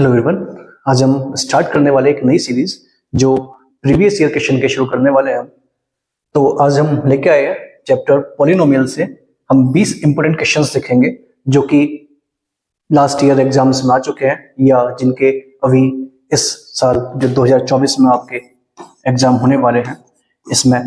Hello everyone, आज हम start करने वाले एक नई सीरीज जो प्रीवियस ईयर क्वेश्चन के शुरू करने वाले हैं हम। तो आज हम लेके आए हैं चैप्टर पॉलिनोमियल से हम 20 इंपोर्टेंट क्वेश्चंस देखेंगे जो कि लास्ट ईयर एग्जाम्स में आ चुके हैं या जिनके अभी इस साल जो 2024 में आपके एग्जाम होने वाले हैं इसमें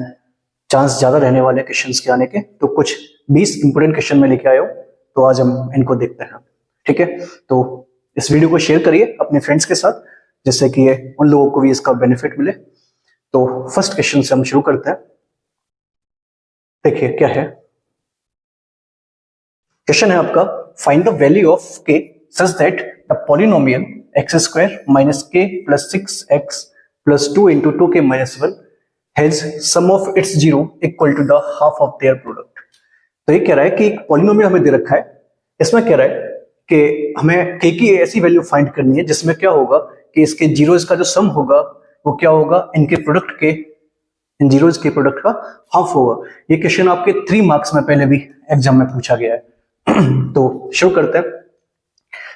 चांस ज्यादा रहने वाले क्वेश्चंस के आने के। तो कुछ 20 इंपोर्टेंट क्वेश्चन में लेके आए हो, तो आज हम इनको देखते हैं। ठीक है, तो इस वीडियो को शेयर करिए अपने फ्रेंड्स के साथ जिससे कि उन लोगों को भी इसका बेनिफिट मिले। तो फर्स्ट क्वेश्चन से हम शुरू करते हैं। देखिए क्या है क्वेश्चन है आपका, find the value of k such that the polynomial x square minus k plus 6x plus 2 into 2k minus 1 has sum of its zero equal to the half of their product. तो ये कह रहा है कि एक polynomial हमें दे रखा है, इसमें कह रहा है कि हमें k की ऐसी वैल्यू फाइंड करनी है जिसमें क्या होगा कि इसके जीरोस का जो सम होगा वो क्या होगा, इनके प्रोडक्ट के, इन जीरोस के प्रोडक्ट का हाफ होगा। ये क्वेश्चन आपके 3 मार्क्स में पहले भी एग्जाम में पूछा गया है। तो शुरू करते हैं।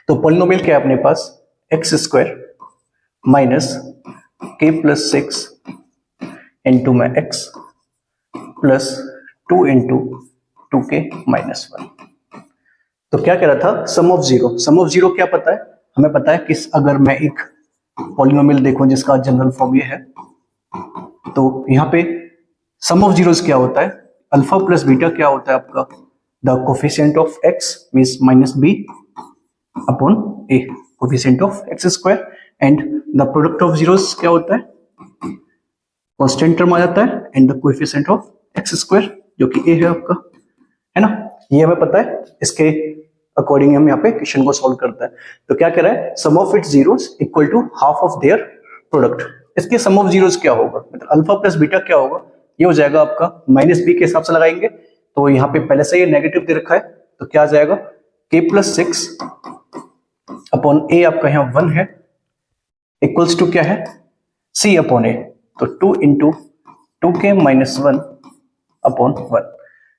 तो पॉलिनोमियल क्या है अपने पास, x square minus k plus 6 into में x plus 2 into 2k minus 1। तो क्या कह रहा था, sum of zero. Sum of zero क्या पता है हमें, पता है कि अगर मैं एक पॉलिनोमियल देखूं जिसका जनरल फॉर्म ये है, तो यहाँ पे सम ऑफ जीरोस क्या होता है, अल्फा प्लस बीटा क्या होता है आपका, the coefficient of x means minus b upon a, coefficient of x square, and the product of zeros क्या होता है, कांस्टेंट टर्म आ जाता है, and the coefficient of x square जो कि a है आपका, है ना। ये हमें पता है, इसके अकॉर्डिंग हम यहाँ पे क्वेश्चन को सॉल्व करते हैं। तो क्या कह रहा है, sum of its zeros equal to half of their product. इसके सम ऑफ जीरोस क्या होगा, मतलब अल्फा प्लस बीटा क्या होगा, ये हो जाएगा आपका माइनस बी के हिसाब से लगाएंगे। तो यहाँ पे पहले से ये नेगेटिव दे रखा है, तो क्या आ जाएगा k प्लस 6 अपॉन a, आपका यहाँ 1 है, इक्वल्स टू क्या है c अपॉन a, तो 2 into 2k minus 1 upon 1।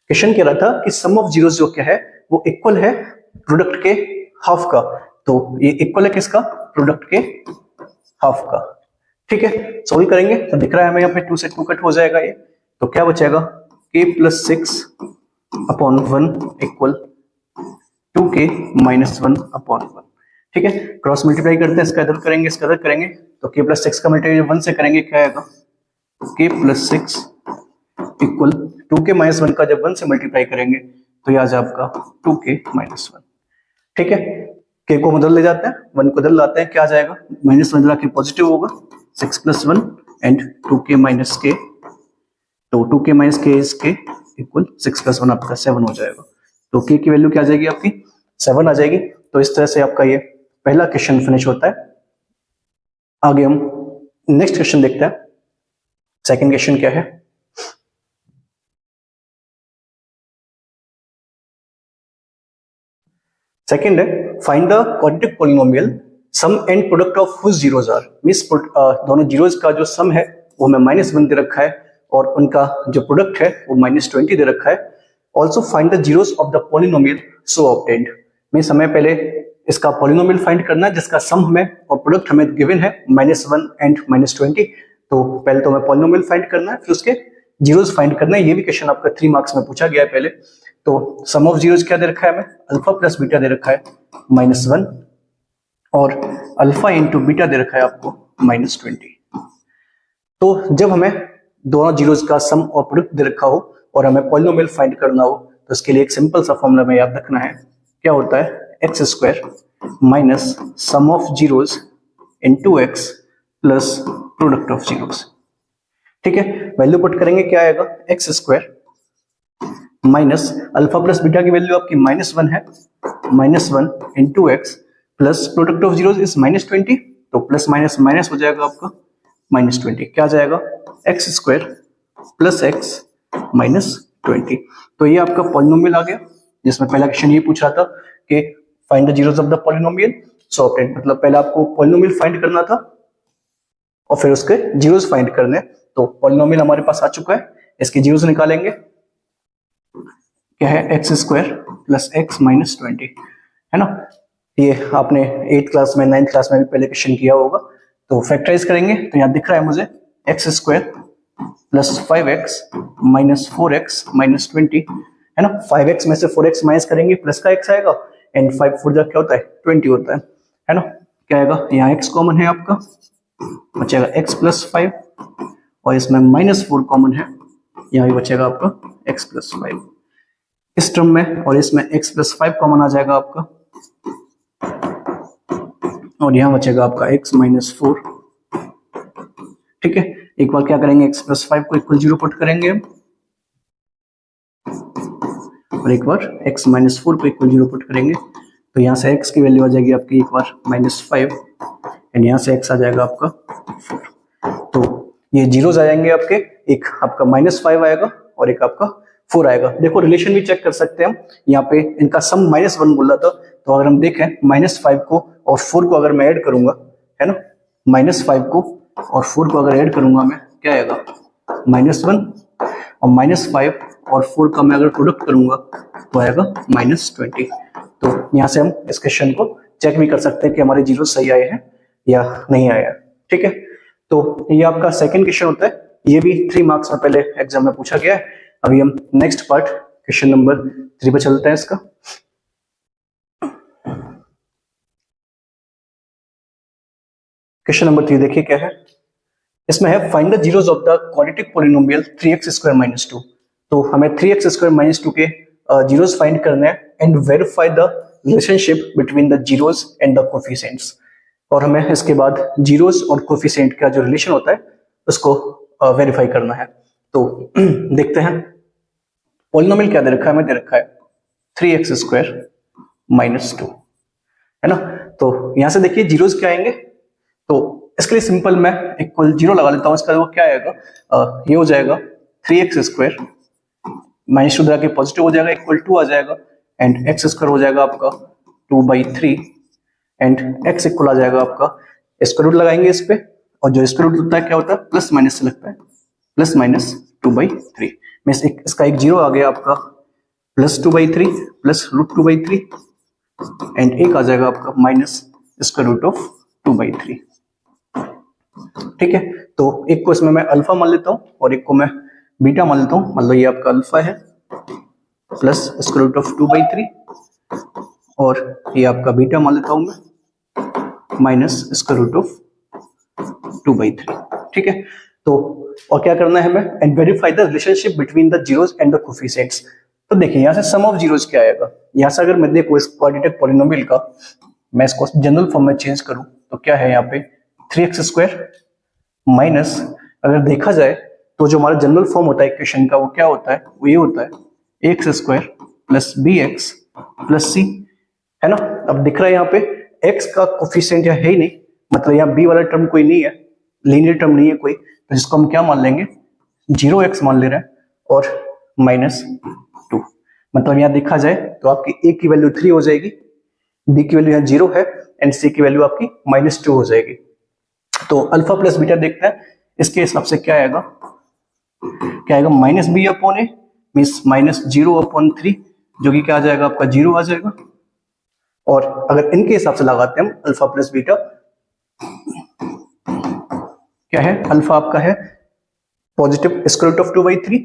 Question कह रहा था कि सम ऑफ जीरोस जो क्या है वो इक्वल है प्रोडक्ट के हाफ का। तो ये इक्वल है किसका, प्रोडक्ट के हाफ का। ठीक है, सॉल्व करेंगे तो दिख रहा है हमें यहाँ पे 2 से 2 कट हो जाएगा ये, तो क्या बचेगा k plus 6 upon 1 equal 2k minus 1 upon 1। ठीक है, क्रॉस मल्टीप्लाई करते हैं, इसका इधर करेंगे इसका इधर करेंगे, तो k प्लस 6 का मल्टीप्लाई 1 से करेंगे क्या आएगा, k plus 6 equal 2k minus 1 का जब 1 से मल्टीप्लाई करेंगे तो यह आ जाए आपका 2k माइनस 1। ठीक है, k को उधर ले जाते हैं, 1 को उधर लाते हैं, क्या आ जाएगा, माइनस 1 जाके पॉजिटिव होगा, 6 plus 1 and 2k minus k, तो 2k minus k is k equal 6 plus 1 आपका 7 हो जाएगा। तो k की वैल्यू क्या आ जाएगी आपकी 7 आ जाएगी। तो इस तरह से आपका ये पहला क्वेश्चन फिनिश होता है। आगे हम नेक्स्ट क्वेश्चन देखते हैं। सेकेंड क्वेश्चन क्या है, सेकेंड है find the quadratic polynomial sum and product of whose zeros are. Means दोनों जीरोस का जो सम है वो हमें -1 दे रखा है और उनका जो प्रोडक्ट है वो -20 दे रखा है। Also find the zeros of the polynomial so obtained. Means हमें पहले इसका पॉलिनोमियल फाइंड करना है जिसका सम हमें और प्रोडक्ट हमें गिवन है -1 एंड -20। तो पहले तो हमें पॉलिनोमियल फाइंड करना है, फिर उसके जीरोस फाइंड करना है। ये भी क्वेश्चन आपका 3 मार्क्स में पूछा गया है पहले। तो सम ऑफ जीरोस क्या दे रखा है हमें, अल्फा प्लस बीटा दे रखा है -1 और अल्फा इंटू बीटा दे रखा है आपको -20। तो जब हमें दोनों जीरोस का सम और प्रोडक्ट दे रखा हो और हमें पॉलिनोमियल फाइंड करना हो तो इसके लिए एक सिंपल सा फॉर्मूला में याद रखना है, क्या होता है, x square minus sum of zeros into X plus product of zeros. ठीक है, वैल्यू पुट करेंगे क्या आएगा, x square minus alpha plus beta की वैल्यू आपकी -1 है, -1 into X plus product of zeros is -20, तो प्लस माइनस माइनस हो जाएगा आपका -20, क्या आ जाएगा एक्स स्क्वायर प्लस एक्स -20। तो ये आपका पॉलिनोमियल आ गया, जिसमें पहला क्वेश्चन ये पूछ रहा था कि find the zeros of the polynomial so obtained. मतलब पहले आपको पॉलिनोमियल फाइंड करना था और फिर उसके जीरोस फाइंड करने। तो पॉलिनोमियल हमारे पास आ चुका है, इसके जीरोस निकालेंगे, क्या है एक्स स्क्वायर प्लस एक्स -20, है ना। ये आपने 8th क्लास में 9th क्लास में भी पहले क्वेश्चन किया होगा। तो फैक्टराइज करेंगे तो यहाँ दिख रहा है मुझे x square plus 5x minus 4x minus 20, है ना। 5x में से 4x माइनस करेंगे, प्लस का x आएगा, एंड 5 4 जा क्या होता है 20 होता है ना। क्या आएगा, यहाँ x कॉमन है आपका, बचेगा x प्लस 5, और इसमें माइनस 4 कॉमन है, यहाँ भी बचेगा आपका x प्लस 5 इस टर्म में, और इसमें x प्लस 5 कॉमन आ जाएगा आपका, और यहाँ बचेगा आपका x माइनस 4। ठीक है, एक बार क्या करेंगे, x प्लस 5 को इक्वल 0 पुट करेंगे, और एक बार x माइनस 4 को इक्वल 0 पुट करेंगे, तो यहाँ से x की वैल्यू आ जाएगी आपकी एक बार माइनस 5, एंड यहाँ से x आ जाएगा आपका 4। तो ये जीरोस आ जाएंगे आपके, एक आपका माइनस 5 आएगा और एक आपका 4 आएगा। देखो रिलेशन भी चेक कर सकते हैं हम, यहाँ पे इनका सम -1 बोल रहा था, तो अगर हम देखें -5 को और 4 को अगर मैं ऐड करूंगा, है ना, -5 को और 4 को अगर ऐड करूंगा मैं, क्या आएगा -1, और -5 और 4 का मैं अगर प्रोडक्ट करूंगा तो आएगा -20। तो यहाँ से हम इस क्वेश्चन को चेक भी कर सकते हैं कि हमारे जीरो सही आए हैं या नहीं आए हैं। ठीक है, तो ये आपका सेकंड क्वेश्चन होता है, ये भी 3 मार्क्स में पहले एग्जाम में पूछा गया है। अभी हम नेक्स्ट पार्ट क्वेश्चन नंबर 3 पे चलते हैं इसका। क्वेश्चन नंबर 3 देखिए क्या है, इसमें है find the zeros of the quadratic polynomial 3x square minus 2। तो हमें 3x स्क्वायर माइनस 2 के जीरोस फाइंड करने हैं, and verify the relationship between the zeros and the coefficients. और हमें इसके बाद जीरोस और कोफिशिएंट का जो रिलेशन होता है उसको वेरीफाई करना है। तो देखते हैं, पॉलिनोमियल क्या दे रखा है, हमें दे रखा है 3x स्क्वायर माइनस 2, है ना। तो यहां से देखिए जीरोस क्या आएंगे, तो इसके लिए सिंपल मैं इक्वल 0 लगा लेता हूं, इसका वो क्या आएगा, ये हो जाएगा 3x स्क्वायर माइनस 2 के पॉजिटिव हो जाएगा, इक्वल 2 आ जाएगा, एंड x स्क्वायर हो जाएगा आपका 2/3, एंड x इक्वल आ जाएगा आपका, स्क्वायर रूट लगाएंगे इस पे, और जो स्क्वायर रूट होता है क्या होता है, प्लस माइनस से लगता है, प्लस माइनस 2/3 में इसका एक 0 आ गया आपका, प्लस 2/3 प्लस रूट 2/3, एंड एक आ जाएगा आपका माइनस स्क्वायर रूट ऑफ 2/3। ठीक है, तो एक को इसमें मैं अल्फा मान लेता हूं और एक को मैं बीटा मान लेता हूं। मान लो ये आपका अल्फा है प्लस स्क्वायर रूट ऑफ 2/3, और ये आपका बीटा मान लेता हूं मैं माइनस स्क्वायर रूट ऑफ 2/3। ठीक है, तो और क्या करना है हमें, and verify the relationship between the zeros and the coefficients. तो देखिए यहाँ से सम ऑफ जीरोस क्या आएगा, यहाँ से अगर मैं देखो इस क्वाड्रेटिक पॉलिनोमियल का, मैं इसको जनरल फॉर्म में चेंज करूं तो क्या है यहाँ पे 3x स्क्वायर माइनस, अगर देखा जाए तो जो हमारा जनरल फॉर्म होता है इक्वेशन का वो क्या होता है, वो ये होता है x square plus b x plus c, है ना। अब दिख रहा है यहाँ पे x का कोफिशिएंट यहाँ है ही नहीं, मतलब यहाँ b वाला टर्म कोई नहीं है, लीनियर टर्म नहीं है कोई, तो जिसको हम क्या मान लेंगे 0x मान ले रहे हैं, और -2, मतलब यहाँ देखा जाए तो आपकी a की वैल्यू 3 हो जाएगी, b की वैल्यू यहाँ 0 है, एंड c की वैल्यू आपकी -2 हो जाएगी। तो अल्फा प्लस बीटा देखते हैं, इसके हिसाब से क्या आएगा, क्या आएगा -b अपॉन ए मीन्स -0/3, जो कि क्या आ जाएगा आपका 0 आ जाएगा। और अगर इनके हिसाब से लगाते हैं हम अल्फा प्लस बीटा, क्या है, अल्फा आपका है पॉजिटिव स्क्वायर रूट ऑफ 2/3,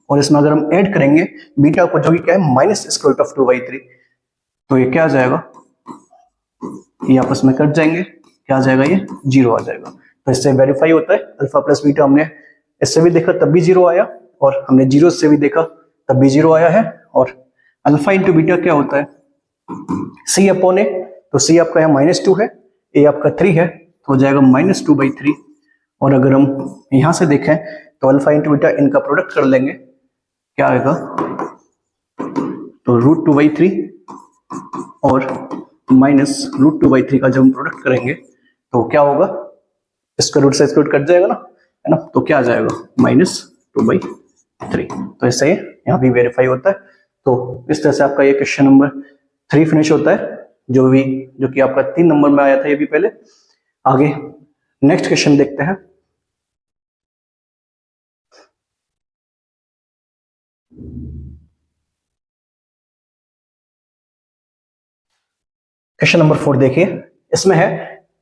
और इसमें अगर हम ऐड करेंगे बीटा को जो कि क्या है माइनस स्क्वायर रूट ऑफ 2/3, तो ये क्या आ जाएगा, ये आपस में कट जाएंगे, क्या आ जाएगा, ये 0 आ जाएगा। तो इससे वेरीफाई होता है अल्फा प्लस बीटा, हमने इससे भी देखा तब भी 0 आया, और हमने 0 से भी देखा तब भी 0 आया है। और अल्फा इंटू बीटा क्या होता है, c अपॉन ए, तो c आपका यहाँ -2 है, a आपका 3 है, तो हो जाएगा -2/3। और अगर हम यहां से देखें तो अल्फा इंटू बीटा इनका प्रोडक्ट कर लेंगे, क्या आएगा, तो √2/3 और -√2/3 का जब हम प्रोडक्ट करेंगे तो क्या होगा, स्क्वायर रूट से स्क्वायर रूट कट जाएगा ना, है ना, तो क्या आ जाएगा -2/3। तो इससे यहाँ भी वेरीफाई होता है। तो इस तरह से आपका ये क्वेश्चन नंबर 3 फिनिश होता है, जो कि आपका 3 नंबर में आया था ये भी पहले। आगे नेक्स्ट क्वेश्चन देखते हैं। क्वेश्चन नंबर 4 देखिए, इसमें है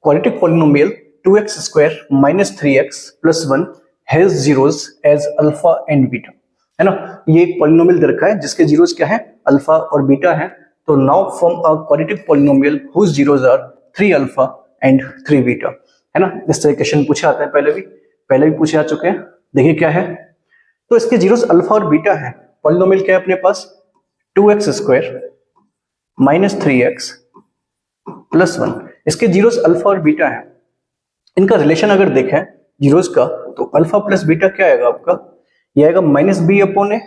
quadratic polynomial 2x square minus 3x plus 1 has zeros as alpha and beta, है ना। ये एक पॉलिनोमियल दे रखा है जिसके जीरोस क्या है, अल्फा और बीटा है। तो now form a quadratic polynomial whose zeros are 3 alpha and 3 beta, है ना। इस तरह क्वेश्चन पूछा आता है, पहले भी पूछे आ चुके हैं। देखिए क्या है, तो इसके जीरोस अल्फा और बीटा है। पॉलिनोमियल क्या है अपने पास, 2x square minus 3x plus 1, इसके जीरोस अल्फा और बीटा है। इनका रिलेशन अगर देखें जीरोस का, तो अल्फा प्लस बीटा क्या आएगा आपका, ये आएगा माइनस बी अपॉन ए।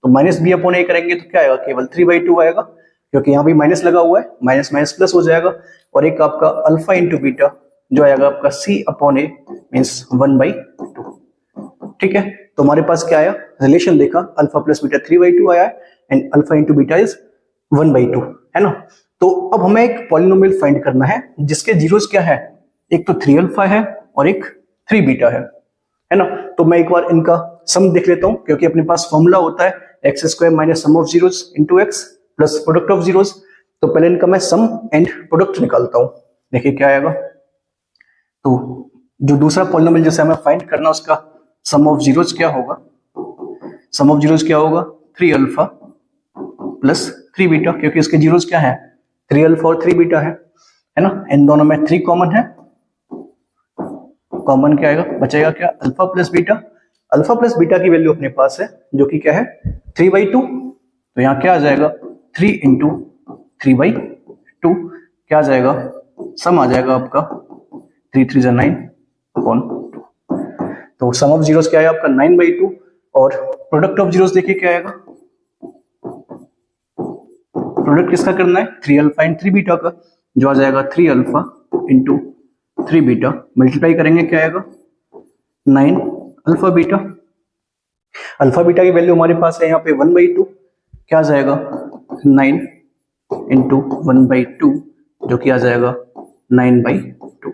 तो माइनस बी अपॉन ए करेंगे तो क्या आएगा, केवल 3/2 आएगा, क्योंकि यहाँ भी माइनस लगा हुआ है, माइनस माइनस प्लस हो जाएगा। और एक आपका अल्फा इंटू बीटा जो आएगा आपका सी अपॉन ए मीन्स 1/2, ठीक है। तो हमारे पास क्या आया, रिलेशन देखा, अल्फा प्लस बीटा 3/2 आया है and alpha into beta is 1/2, है ना। तो अब हमें एक पॉलिनोमियल फाइंड करना है जिसके जीरोस क्या है, एक तो 3 अल्फा है और एक 3 बीटा है ना। तो मैं एक बार इनका सम देख लेता हूं, क्योंकि अपने पास फॉर्मूला होता है x square minus sum of zeros into X plus product of zeros. तो पहले इनका मैं सम एंड प्रोडक्ट निकालता हूं, देखिए क्या आएगा। तो जो दूसरा पॉलिनोमियल जिसे हमें फाइंड करना उसका सम ऑफ जीरोस क्या होगा, सम ऑफ जीरोस क्या होगा, 3 अल्फा प्लस 3 बीटा, क्योंकि इसके जीरोस क्या है, 3 अल्फा और 3 बीटा है ना। इन दोनों में 3 कॉमन है, कॉमन क्या आएगा, बचेगा क्या, alpha plus beta. Alpha plus beta की वैल्यू अपने पास है जो कि क्या है 3/2। तो यहाँ क्या आ जाएगा, 3 इंटू 3/2 क्या आ जाएगा, सम आ जाएगा आपका 3 3 9 अपॉन 2। तो सम ऑफ जीरोस क्या है आपका 9/2 और प्रोडक्ट ऑफ जीरोस देखिए क्या आएगा, प्रोडक्ट किसका करना है, 3 अल्फा एंड 3 बीटा का, जो आ जाएगा 3 अल्फा इंटू 3 बीटा, मल्टीप्लाई करेंगे क्या आएगा 9 अल्फा बीटा। अल्फा बीटा की वैल्यू हमारे पास है यहाँ पे 1/2, क्या आ जाएगा 9 इंटू 1/2 जो कि आ जाएगा 9/2,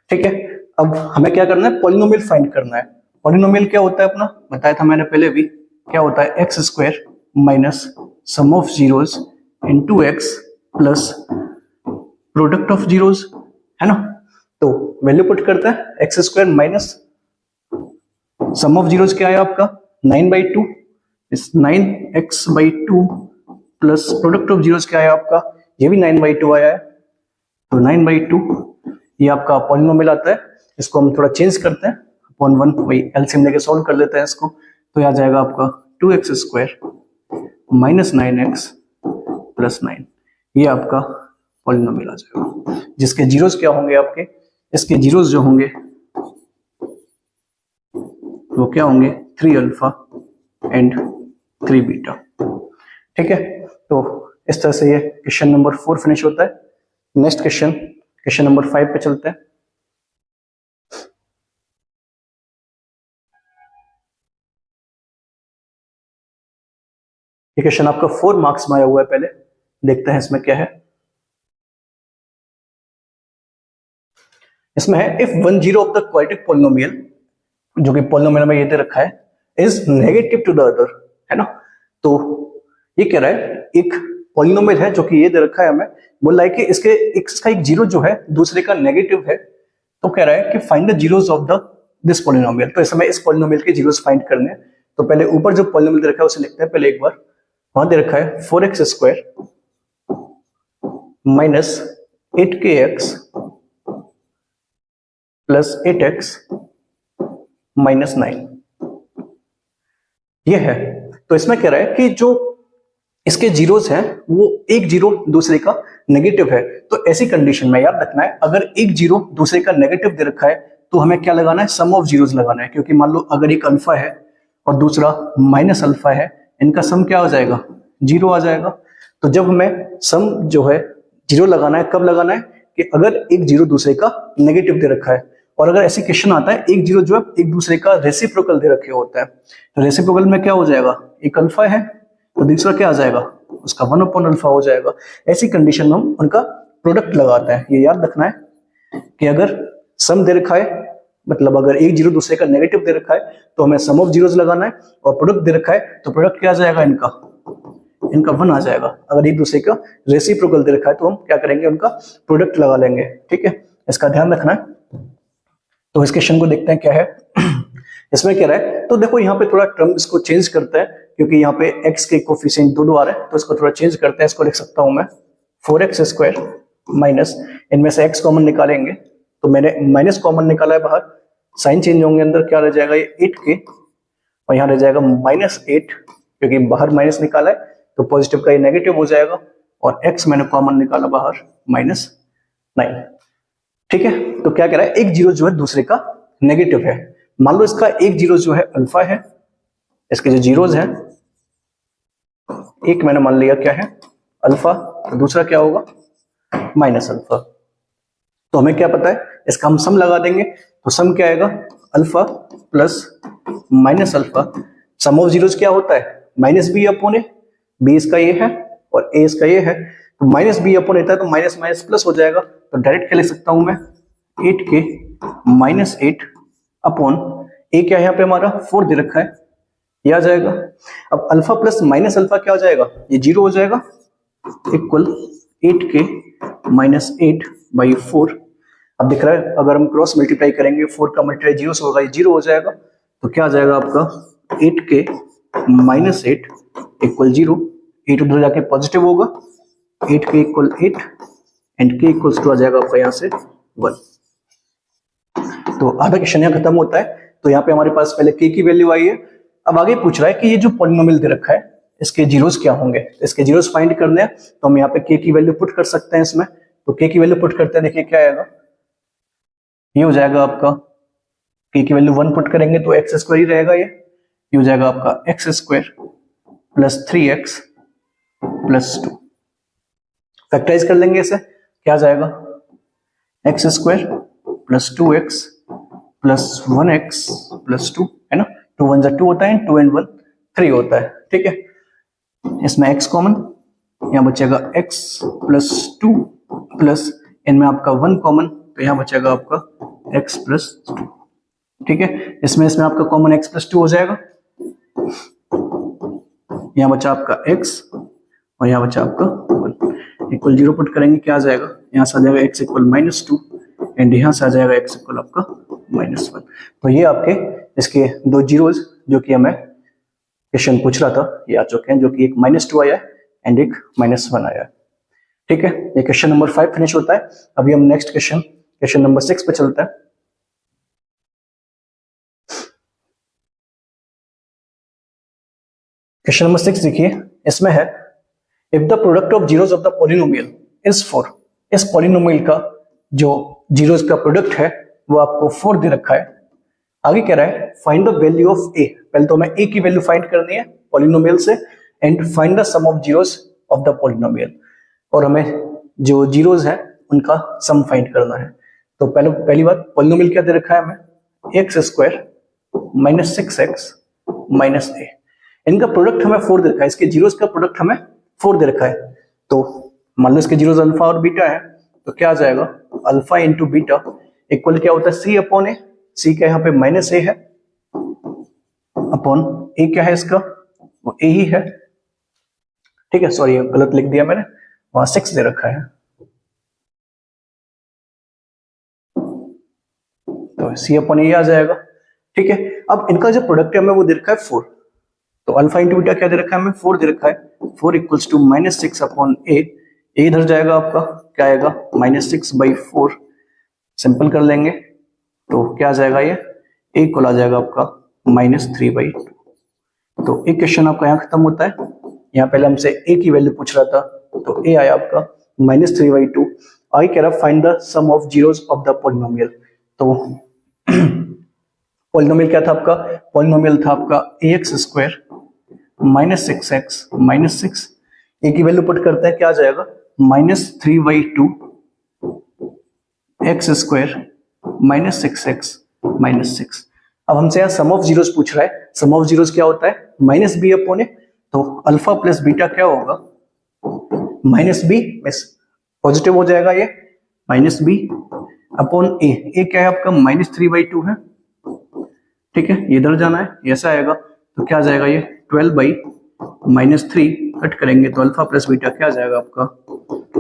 ठीक है। अब हमें क्या करना है, पॉलिनोमियल फाइंड करना है। पॉलिनोमियल क्या होता है अपना, बताया था मैंने पहले भी, क्या होता है x square minus sum of zeros into X plus product of zeros, है ना। तो वैल्यू पुट करते हैं, x square minus sum of zeros क्या है आपका 9/2, इस 9x/2 plus product of zeros क्या है आपका, ये भी 9/2 आया है। तो 9/2 ये आपका पॉलिनोमियल आता है, इसको हम थोड़ा चेंज करते हैं, अपॉन 1 वही एलसीएम लेके सॉल्व कर लेते हैं इसको। तो ये आ जाएगा आपका 2x square minus 9x plus 9, ये आपका पॉलिनोमियल आ जाएगा, जिसके जीरोस क्या होंगे आपके, इसके जीरोस जो होंगे वो क्या होंगे 3 अल्फा एंड 3 बीटा, ठीक है। तो इस तरह से ये क्वेश्चन नंबर 4 फिनिश होता है। नेक्स्ट क्वेश्चन नंबर 5 पे चलते हैं। ये क्वेश्चन आपका 4 मार्क्स में आया हुआ है, पहले देखते हैं इसमें क्या है। इसमें है if 1 zero of the quadratic polynomial, जो कि पॉलिनोमियल में ये दे रखा है, is negative to the other, है ना। तो ये कह रहा है एक पॉलिनोमियल है जो कि ये दे रखा है, हमें बोल रहा है कि इसका एक जीरो जो है दूसरे का नेगेटिव है। तो कह रहा है कि find the zeros of the this polynomial. तो इसमें इस पॉलिनोमियल के जीरोस फाइंड करने हैं। तो पहले ऊपर जो पॉलिनोमियल दे रखा है उसे लिखते हैं पहले एक बार। वहां दे रखा है 4x square minus 8kx plus 8x minus 9, ये है। तो इसमें कह रहा है कि जो इसके जीरोस हैं वो एक जीरो दूसरे का नेगेटिव है। तो ऐसी कंडीशन में याद रखना है, अगर एक जीरो दूसरे का नेगेटिव दे रखा है तो हमें क्या लगाना है, सम ऑफ जीरोस लगाना है। क्योंकि मान लो अगर एक अल्फा है और दूसरा माइनस अल्फा है, इनका सम क्या हो जाएगा, जीरो आ जाएगा। तो जब हमें सम जो है जीरो लगाना है, कब लगाना है कि अगर एक जीरो दूसरे का नेगेटिव दे रखा है, और अगर ऐसे क्वेश्चन आता है एक जीरो जो है एक दूसरे का रेसिप्रोकल दे रखे होता है। तो रेसिप्रोकल में क्या हो जाएगा, एक अल्फा है तो दूसरा क्या आ जाएगा, उसका 1/अल्फा हो जाएगा। ऐसी कंडीशन में हम उनका प्रोडक्ट लगाते हैं। ये याद रखना है कि अगर सम दे रखा है, मतलब अगर एक जीरो दूसरे का नेगेटिव दे रखा है तो हमें सम ऑफ जीरोस लगाना है, और प्रोडक्ट दे रखा है तो प्रोडक्ट क्या आ जाएगा इनका इनका 1 आ जाएगा। अगर एक दूसरे का रेसिप्रोकल दे रखा है तो हम क्या करेंगे, उनका प्रोडक्ट लगा लेंगे। ठीक है, इसका ध्यान रखना है। तो इस क्वेश्चन को देखते हैं क्या है। इसमें क्या रहा है, तो देखो यहाँ पे थोड़ा टर्म इसको चेंज करते हैं, क्योंकि यहाँ पे x के कोफिशिएंट दो आ रहे हैं, तो इसको थोड़ा चेंज करते हैं। इसको लिख सकता हूं मैं 4x² माइनस, इनमें से x कॉमन निकालेंगे, तो मैंने माइनस कॉमन निकाला है बाहर, साइन चेंज होंगे, अंदर क्या रह जाएगा ये 8k, और यहाँ रह जाएगा -8, क्योंकि बाहर माइनस निकाला है तो पॉजिटिव का ये नेगेटिव हो जाएगा, और x मैंने कॉमन निकाला बाहर -9। ठीक है, तो क्या कह रहा है, एक जीरो जो है दूसरे का नेगेटिव है। मान लो इसका एक जीरो जो है अल्फा है, इसके जो जीरोज हैं, एक मैंने मान लिया क्या है अल्फा, तो दूसरा क्या होगा -अल्फा। तो हमें क्या पता है, इसका हम सम लगा देंगे, तो सम क्या आएगा, alpha plus -alpha. Sum of zeros क्या होता है, -b अपॉन ए, b इसका ये है और a इसका ये है, तो -b अपॉन रहता है तो माइनस माइनस प्लस हो जाएगा, तो डायरेक्ट क्या लिख सकता हूं मैं 8k -8 अपॉन a क्या है यहाँ पे हमारा 4 दे रखा है, ये आ जाएगा। अब अल्फा प्लस -अल्फा क्या हो जाएगा, ये 0 हो जाएगा, इक्वल 8k -8/4। अब दिख रहा है, अगर हम क्रॉस मल्टीप्लाई करेंगे 4 का मल्टीप्लाई 0 से होगा, ये 0 हो जाएगा, तो क्या आ जाएगा आपका 8k -8 इक्वल 0। 8 उधर जाके पॉजिटिव होगा, 8k equal 8 and k equals to आ जाएगा आपका यहाँ से 1। तो आधा क्वेश्चन यहाँ खत्म होता है। तो यहाँ पे हमारे पास पहले k की वैल्यू आई है। अब आगे पूछ रहा है कि ये जो पॉलिनोमियल दे रखा है इसके जीरोस क्या होंगे, इसके जीरोस फाइंड करने हैं, तो हम यहाँ पे k की वैल्यू पुट कर सकते हैं इसमें। तो k की वैल्यू पुट करते हैं, देखिए क्या आएगा, ये हो जाएगा आपका k की वैल्यू 1 पुट करेंगे तो x² ही रहेगा, ये हो जाएगा आपका x² plus 3x plus 2। Factorise कर लेंगे इसे, क्या आ जाएगा x² plus 2x plus 1x plus 2, है ना, 2 1 2 होता है, 2 and 1 3 होता है। ठीक है, इसमें x कॉमन, यहाँ बचेगा x प्लस 2 प्लस इनमें आपका 1 कॉमन, तो यहाँ बचेगा आपका x प्लस 2। ठीक है, इसमें आपका कॉमन x प्लस 2 हो जाएगा, यहाँ बचा आपका x और यहाँ बचा आपका 1 इक्वल 0 पुट करेंगे, क्या आ जाएगा, यहाँ से आ जाएगा x इक्वल -2 एंड यहाँ से आ जाएगा x इक्वल आपका -1। तो ये आपके इसके दो जीरोज जो कि हमें क्वेश्चन पूछ रहा था ये आ चुके हैं, जो कि एक -2 आया है एंड एक -1 आया है। ठीक है, ये क्वेश्चन नंबर 5 फिनिश होता है। अभी हम नेक्स्ट क्वेश्चन नंबर 6 पे चलते हैं। क्वेश्चन नंबर 6 देखिए, इसमें है if the product of zeros of the polynomial is 4। इस पॉलिनोमियल का जो जीरोस का प्रोडक्ट है वो आपको 4 दे रखा है। आगे कह रहा है find the value of a। पहले तो हमें a की वैल्यू फाइंड करनी है पॉलिनोमियल से, and find the sum of zeros of the polynomial, और हमें जो जीरोस है उनका सम फाइंड करना है। तो पहली बात, पॉलिनोमियल क्या दे रखा है हमें, x² -6x -a। इनका प्रोडक्ट हमें 4 दे रखा है, इसके जीरोस का प्रोडक्ट हमें 4 दे रखा है। तो मान लो इसके जीरोस अल्फा और बीटा है, तो क्या आ जाएगा अल्फा इंटू बीटा इक्वल क्या होता है c अपॉन ए। c क्या यहाँ पे -a है अपॉन a क्या है इसका, वो a ही है। ठीक है, सॉरी गलत लिख दिया मैंने, वहां 6 दे रखा है, तो c अपॉन a आ जाएगा। ठीक है, अब इनका जो प्रोडक्ट है हमें वो दे रखा है 4, तो अल्फा इंटू बीटा क्या दे रखा है हमें, 4 दे रखा है। 4 इक्वल्स टू -6 अपॉन a, इधर जाएगा आपका, क्या आएगा -6/4, सिंपल कर लेंगे तो क्या आ जाएगा, ये a इक्वल आ जाएगा आपका -3/2। तो एक क्वेश्चन आपका यहाँ खत्म होता है। यहाँ पहले हमसे a की वैल्यू पूछ रहा था, तो a आया आपका -3/2। आगे कह रहा find the sum of zeros of the polynomial. तो पॉलिनोमियल क्या था आपका, पॉलिनोमियल था आपका ax² -6x -6। a की वैल्यू पुट करते हैं, क्या आ जाएगा -3/2 x² -6x -6। अब हमसे यहाँ सम ऑफ जीरोस पूछ रहा है। सम ऑफ जीरोस क्या होता है, -b अपॉन ए। तो अल्फा प्लस बीटा क्या होगा, -b पॉजिटिव हो जाएगा, ये -b अपॉन ए। ए क्या है आपका -3/2 है। ठीक है, ये इधर जाना है, ऐसा आएगा, तो क्या आ जाएगा ये 12/-3 कट करेंगे तो अल्फा प्लस बीटा क्या आ जाएगा आपका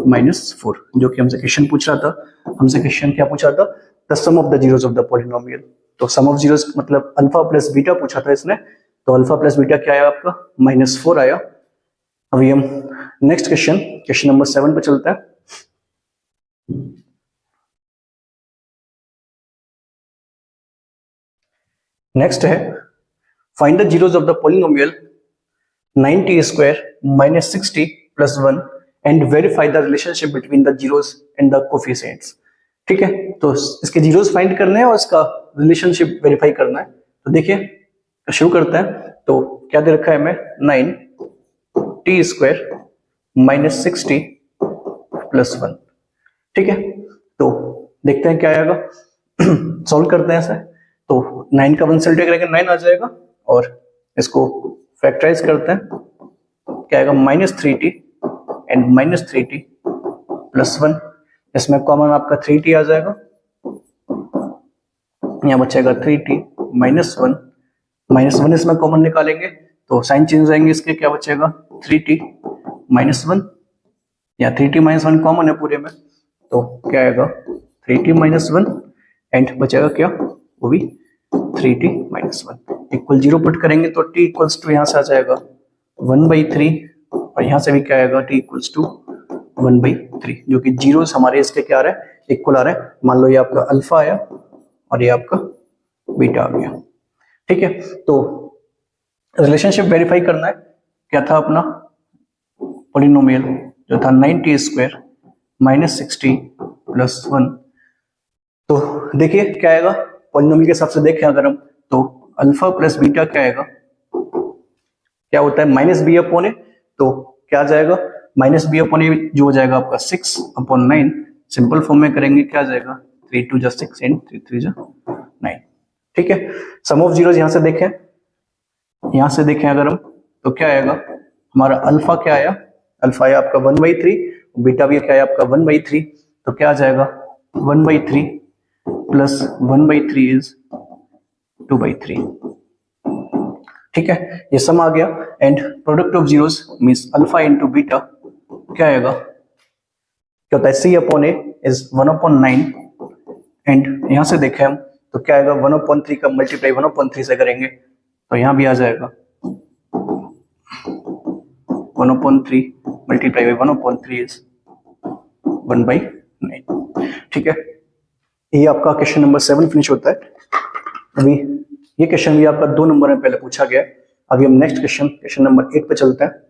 -4, जो कि हमसे क्वेश्चन पूछ रहा था। हमसे क्वेश्चन क्या पूछा था, the sum of the zeros of the polynomial. तो सम ऑफ जीरोस मतलब अल्फा प्लस बीटा पूछा था इसने, तो अल्फा प्लस बीटा क्या आया आपका -4 आया। अभी हम नेक्स्ट क्वेश्चन नंबर 7 पे चलते हैं। नेक्स्ट है find the zeros of the polynomial 9t square minus 60 plus 1 and verify the relationship between the zeros and the coefficients. ठीक है, तो इसके जीरोस फाइंड करने हैं और इसका रिलेशनशिप वेरीफाई करना है। तो देखिए शुरू करते हैं। तो क्या दे रखा है हमें, 9t स्क्वायर माइनस 60 प्लस 1। ठीक है, तो देखते हैं क्या आएगा। सॉल्व करते हैं इसे। तो 9 का 1 से उल्टा करेंगे 9 आ जाएगा, और इसको फैक्टराइज करते हैं, क्या आएगा -3t एंड -3t प्लस 1। इसमें कॉमन आपका 3t आ जाएगा, यहाँ बचेगा 3t माइनस 1, -1 इसमें कॉमन निकालेंगे तो साइन चेंज हो जाएंगे इसके, क्या बचेगा 3t माइनस 1, या 3t माइनस 1 कॉमन है पूरे में, तो क्या आएगा 3t माइनस 1 एंड बचेगा क्या, वो भी 3t माइनस 1 इक्वल 0 पुट करेंगे तो t इक्वल्स टू यहाँ से आ जाएगा 1/3, और यहाँ से भी क्या आएगा t इक्वल्स टू 1/3, जो कि जीरोस हमारे इसके क्या आ रहा है, इक्वल आ रहा है। मान लो ये आपका अल्फा आया और ये आपका बीटा आ गया। ठीक है, तो रिलेशनशिप वेरीफाई करना है। क्या था अपना पॉलिनोमियल जो था 9t स्क्वायर माइनस 60 प्लस 1। तो देखिए क्या आएगा, पॉलिनोमियल के हिसाब से देखें अगर हम, तो अल्फा प्लस बीटा क्या आएगा, क्या होता है -b/a, तो क्या आ जाएगा -b/a जो हो जाएगा आपका 6/9। सिंपल फॉर्म में करेंगे क्या आ जाएगा 3 2 6 एंड 3 3 9। ठीक है, सम ऑफ जीरोस यहां से देखें, अगर हम, तो क्या आएगा हमारा अल्फा क्या आया, अल्फा आया आपका 1/3, बीटा भी क्या आया आपका 1/3, तो क्या आ जाएगा 1/3 प्लस 1/3 इज 2/3। ठीक है, ये सम आ गया। And product of zeros means alpha into beta क्या आएगा, क्या होता है c/a इज 1/9, एंड यहां से देखें हम तो क्या आएगा 1/3 का मल्टीप्लाई 1/3 से करेंगे तो यहां भी आ जाएगा 1/3 मल्टीप्लाई बाई 1/3 इज 1/9। ठीक है, ये आपका क्वेश्चन नंबर 7 फिनिश होता है। अभी ये क्वेश्चन भी आपका 2 नंबर में पहले पूछा गया। अभी हम नेक्स्ट क्वेश्चन नंबर 8 पे चलते हैं।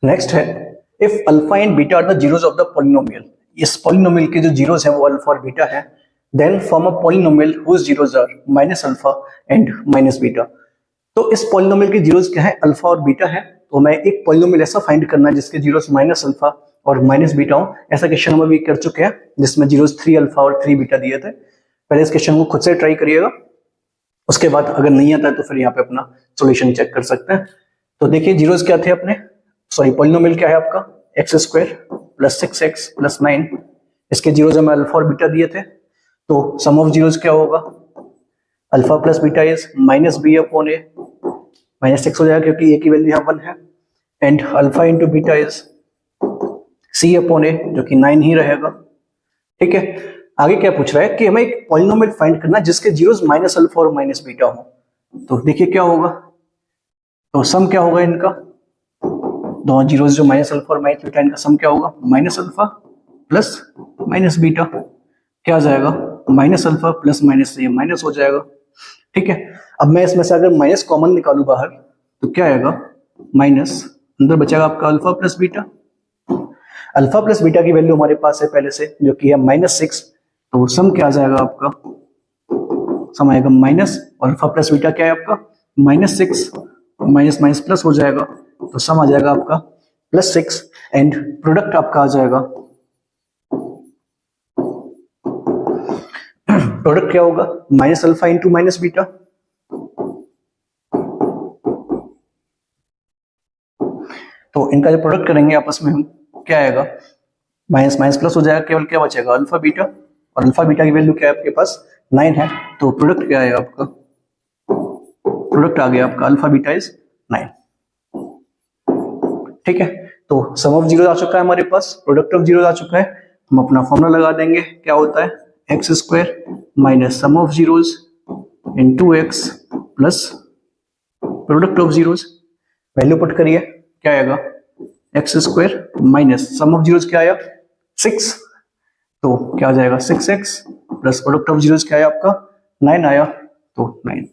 नेक्स्ट है if alpha and beta are the zeros of the polynomial. इस पॉलिनोमियल के जो जीरोस हैं वो अल्फा और बीटा है। Then form a polynomial whose zeros are minus alpha and minus beta. तो इस पॉलिनोमियल के जीरोस क्या है, अल्फा और बीटा है। तो मैं एक पॉलिनोमियल ऐसा फाइंड करना है जिसके जीरोस माइनस अल्फा और माइनस बीटा हो। ऐसा क्वेश्चन हम अभी कर चुके हैं जिसमें जीरोस 3 अल्फा और 3 बीटा दिए थे। पहले इस क्वेश्चन को खुद से ट्राई करिएगा, उसके बाद अगर नहीं आता है तो फिर यहाँ पे अपना सॉल्यूशन चेक कर सकते हैं। तो देखिए जीरोस क्या थे अपने, सॉरी पॉलिनोमियल क्या है आपका x square plus 6x plus 9। इसके जीरोस हमें अल्फा और बीटा दिए थे। तो सम ऑफ जीरोस क्या होगा, alpha plus beta is -b/a, -6 हो जाएगा क्योंकि a की वैल्यू यहाँ 1 है। And alpha into beta is c/a जो कि 9 ही रहेगा। ठीक है, आगे क्या पूछ रहा है कि हमें एक पॉलिनोमियल फाइंड करना है जिसके जीरोस माइनस अल्फा और माइनस बीटा हो। तो देखिए क्या होगा, तो सम क्या होगा इनका, दोनों जीरोस जो माइनस अल्फा और माइनस बीटा, इनका सम क्या होगा minus alpha plus minus beta. क्या आ जाएगा माइनस अल्फा प्लस माइनस, ये माइनस हो जाएगा। ठीक है, अब मैं इसमें से अगर माइनस कॉमन निकालू बाहर तो क्या आएगा माइनस, अंदर बचेगा आपका alpha plus beta. Alpha plus beta की वैल्यू हमारे पास है पहले से जो कि है -6, तो सम क्या आ जाएगा आपका, सम आएगा माइनस अल्फा प्लस बीटा क्या है आपका -6, माइनस माइनस प्लस हो जाएगा तो सम आ जाएगा आपका +6 एंड प्रोडक्ट आपका आ जाएगा, प्रोडक्ट क्या होगा minus alpha into minus beta. तो इनका जो प्रोडक्ट करेंगे आपस में हम, क्या आएगा, माइनस माइनस प्लस हो जाएगा, केवल क्या बचेगा, अल्फा बीटा, और अल्फा बीटा की वैल्यू क्या है आपके पास 9 है, तो प्रोडक्ट क्या है आपका, प्रोडक्ट आ गया आपका अल्फा बीटा इज 9। ठीक है, तो सम ऑफ जीरो आ चुका है हमारे पास, प्रोडक्ट ऑफ जीरो आ चुका है, हम अपना फॉर्मूला लगा देंगे, क्या होता है, x square minus sum of zeros into X plus product of zeros, value put करिए, क्या आएगा, x square minus sum of zeros क्या आया 6, तो क्या आ जाएगा 6x plus product of zeros क्या आया आपका 9 आया, तो 9।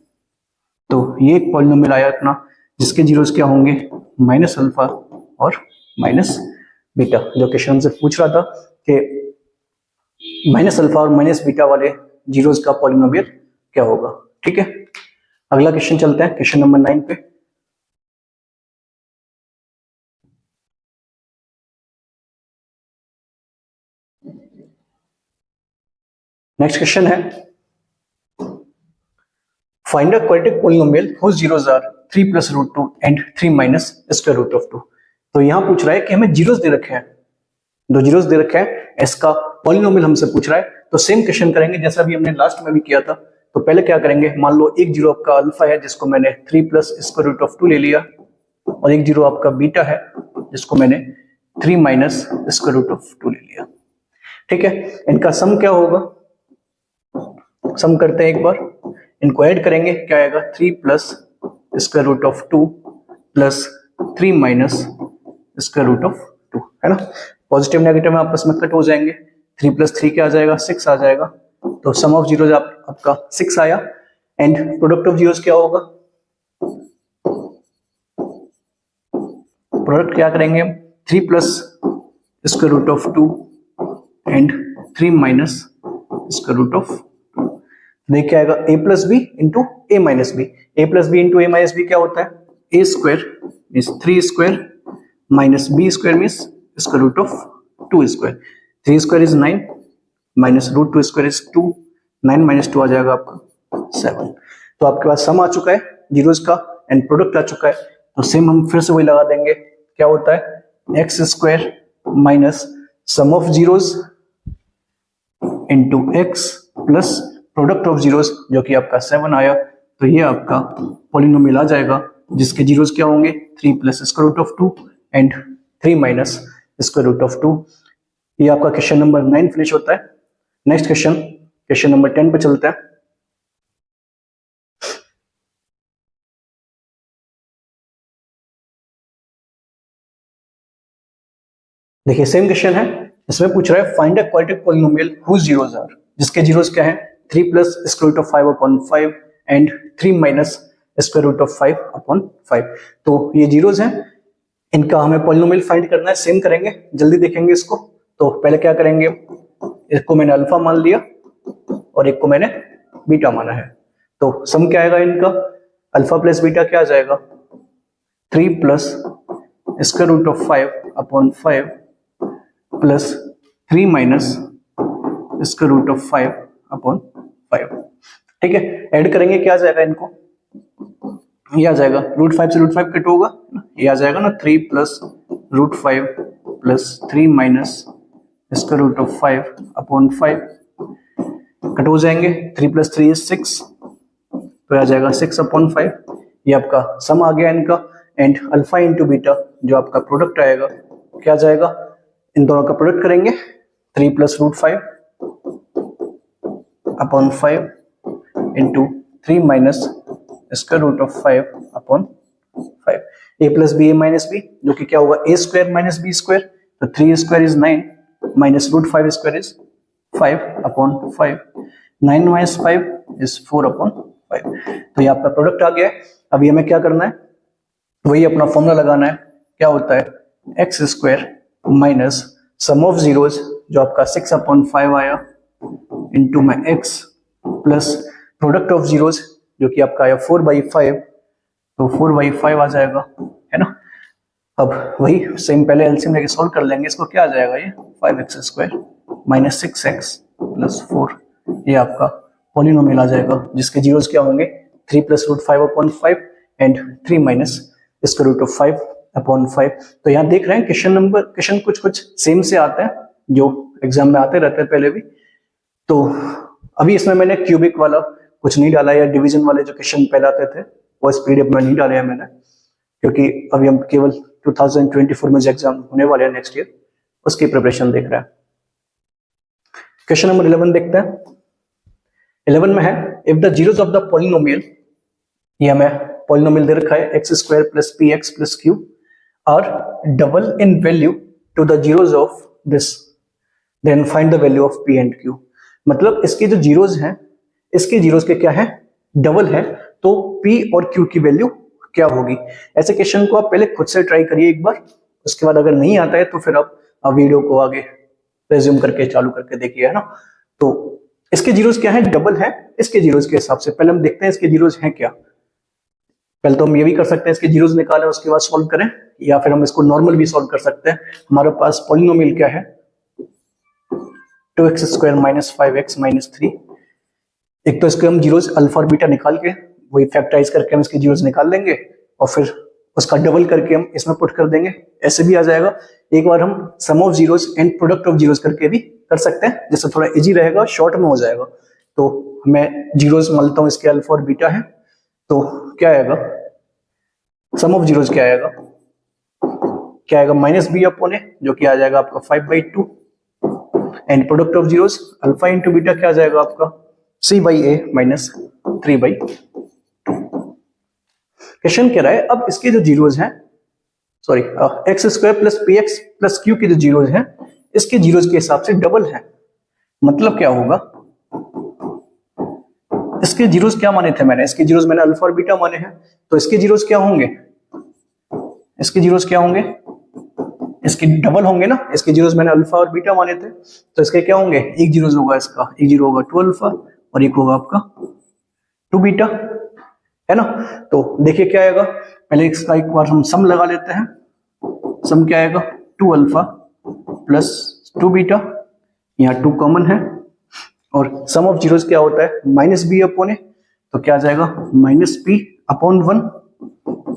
तो ये एक पॉलिनोमियल आया अपना जिसके जीरोज क्या होंगे माइनस अल्फा और माइनस बीटा। जो क्वेश्चन से पूछ रहा था कि माइनस अल्फा और माइनस बीटा वाले जीरोज का पॉलिनोमियल क्या होगा। ठीक है, अगला क्वेश्चन चलते हैं, क्वेश्चन नंबर 9 पे। नेक्स्ट क्वेश्चन है, find a quadratic polynomial whose zeros are 3 plus root 2 and 3 minus square root of 2। तो यहां पूछ रहा है कि हमें जीरोस दे रखे हैं, दो जीरोस दे रखे हैं, इसका पॉलिनोमियल हमसे पूछ रहा है। तो सेम क्वेश्चन करेंगे जैसा भी हमने लास्ट में भी किया था। तो पहले क्या करेंगे, मान लो एक जीरो आपका अल्फा है जिसको मैंने 3 plus स्क्वायर रूट ऑफ 2 ले लिया, और एक जीरो आपका बीटा है जिसको मैंने 3 minus स्क्वायर रूट ऑफ 2 ले लिया। ठीक है, इनका सम क्या होगा, सम करते हैं एक बार, इनको ऐड करेंगे, क्या आएगा 3 plus square root of 2 plus 3 minus square root of 2, है ना। पॉजिटिव नेगेटिव में आपस में कट हो जाएंगे, 3 प्लस 3 क्या आ जाएगा 6 आ जाएगा। तो सम ऑफ जीरोज आपका 6 आया, एंड प्रोडक्ट ऑफ जीरोज क्या होगा, प्रोडक्ट क्या करेंगे, 3 plus square root of 2 and 3 minus square root of 2। देखिए आएगा a plus b into a minus b, a plus b into a minus b क्या होता है, a square means 3 square minus B square means square root of 2 square, 3 square is 9 minus root 2 square is 2, 9 minus 2 आ जाएगा आपका 7। तो आपके पास सम आ चुका है जीरोज का एंड प्रोडक्ट आ चुका है। तो सेम हम फिर से वही लगा देंगे, क्या होता है x square minus sum of zeros into X plus product of zeros जो कि आपका 7 आया। तो ये आपका पॉलिनोमियल आ जाएगा जिसके जीरोज क्या होंगे 3 plus square root of 2 and 3 minus square root of 2। ये आपका क्वेश्चन नंबर 9 फिनिश होता है। नेक्स्ट क्वेश्चन, क्वेश्चन नंबर 10 पे चलते हैं। देखिए सेम क्वेश्चन है, इसमें पूछ रहा है find a quadratic polynomial whose zeros are, जिसके जीरोज क्या है 3 plus square root of 5 upon 5 and 3 minus square root of 5 upon 5। तो ये जीरोज हैं, इनका हमें पॉलिनोमियल फाइंड करना है। सेम करेंगे, जल्दी देखेंगे इसको। तो पहले क्या करेंगे, इसको मैंने अल्फा मान लिया और एक को मैंने बीटा माना है। तो सम क्या आएगा इनका, अल्फा प्लस बीटा क्या आ जाएगा 3 plus square root of 5 upon 5 plus 3 minus square root of 5 upon 5। ठीक है, ऐड करेंगे, क्या आ जाएगा इनको, ये आ जाएगा रूट 5 से रूट 5 कट होगा, ये आ जाएगा ना 3 plus root 5 plus 3 minus square root of 5 upon 5, cut हो जाएंगे, 3 प्लस 3 इज 6, तो आ जाएगा 6 अपॉन 5। ये आपका सम आ गया इनका, एंड अल्फा इंटू बीटा जो आपका प्रोडक्ट आएगा क्या आ जाएगा, इन दोनों का प्रोडक्ट करेंगे 3 plus root 5 upon 5 into 3 minus square root of 5 upon 5। A plus B A minus B जो कि क्या होगा A square minus B square, तो 3 square is 9 minus root 5 square is 5 upon 5, 9 minus 5 is 4 upon 5। तो ये आपका product आ गया है। अभी हमें क्या करना है, वही अपना फॉर्मूला लगाना है, क्या होता है x square minus sum of zeros जो आपका 6 अपॉन 5 आया इंटू में x plus product of zeros जो कि आपका आया 4/5, तो 4/5 आ जाएगा, है ना। अब वही सेम पहले एलसीएम लेके सॉल्व कर लेंगे, इसको क्या आ जाएगा ये 5x square minus 6x plus 4, ये आपका पॉलिनोमियल आ जाएगा जिसके जीरोज क्या होंगे 3 plus root 5 upon 5 and 3 minus square root of 5 upon 5। तो यहाँ देख रहे हैं क्वेश्चन कुछ सेम से आते हैं जो एग्जाम में आते रहते हैं पहले भी। तो अभी इसमें मैंने क्यूबिक वाला कुछ नहीं डाला, या डिवीजन वाले जो क्वेश्चन पहले आते थे वो इस पीडीएफ में नहीं डाले हैं मैंने, क्योंकि अभी हम केवल 2024 में जो एग्जाम होने वाले हैं नेक्स्ट ईयर उसकी प्रिपरेशन देख रहे हैं। क्वेश्चन नंबर 11 देखते हैं। 11 में है if the zeros of the polynomial, ये हमें पॉलिनोमियल दे रखा है x square plus P x plus Q are double in value to the zeros of this, then find the value of p and q। मतलब इसके जो zeros हैं, इसके जीरोस के क्या है, डबल है, तो p और q की वैल्यू क्या होगी। ऐसे क्वेश्चन को आप पहले खुद से ट्राई करिए एक बार, उसके बाद अगर नहीं आता है तो फिर आप वीडियो को आगे रेज्यूम करके चालू करके देखिए, है ना। तो इसके जीरोस क्या है, डबल है इसके जीरोस के हिसाब से। पहले हम देखते हैं इसके जीरोस हैं क्या। पहले तो हम ये भी कर सकते हैं इसके जीरोस निकालें उसके बाद सॉल्व करें, या फिर हम इसको नॉर्मल भी सॉल्व कर सकते हैं। हमारे पास पॉलिनोमियल क्या है, 2x square minus 5x minus 3। एक तो इसके हम जीरोस अल्फा और बीटा निकाल के वही फैक्टराइज करके हम इसके जीरोस निकाल लेंगे, और फिर उसका डबल करके हम इसमें पुट कर देंगे, ऐसे भी आ जाएगा। एक बार हम sum of zeros and product of zeros करके भी कर सकते हैं, जिससे थोड़ा इजी रहेगा, शॉर्ट में हो जाएगा। तो मैं जीरोस मान लेता हूं इसके अल्फा और बीटा है, तो क्या आएगा, सम ऑफ जीरोस क्या आएगा माइनस बी अपॉन ए, जो कि आ जाएगा आपका 5/2, and product of zeros alpha into beta क्या आ जाएगा आपका c/a माइनस 3/2। क्वेश्चन कह रहा है अब इसके जो जीरोस हैं, sorry x square plus P x plus Q के जो जीरोस हैं, इसके जीरोस के हिसाब से डबल है। मतलब क्या होगा, इसके जीरोस क्या माने थे मैंने, इसके जीरोस मैंने अल्फा और बीटा माने हैं, तो इसके जीरोस क्या होंगे, इसके जीरोस क्या होंगे, इसके डबल होंगे ना। इसके जीरोस मैंने अल्फा और बीटा माने थे, तो इसके क्या होंगे, एक जीरोस होगा इसका, एक जीरो होगा 2 अल्फा और एक होगा आपका 2 बीटा, है ना। तो देखिए क्या आएगा, पहले इसका एक बार हम सम लगा लेते हैं। सम क्या आएगा, 2 अल्फा प्लस 2 बीटा, यहाँ 2 कॉमन है, और सम ऑफ जीरोस क्या होता है माइनस बी अपॉन ए, तो क्या आ जाएगा माइनस पी अपॉन 1,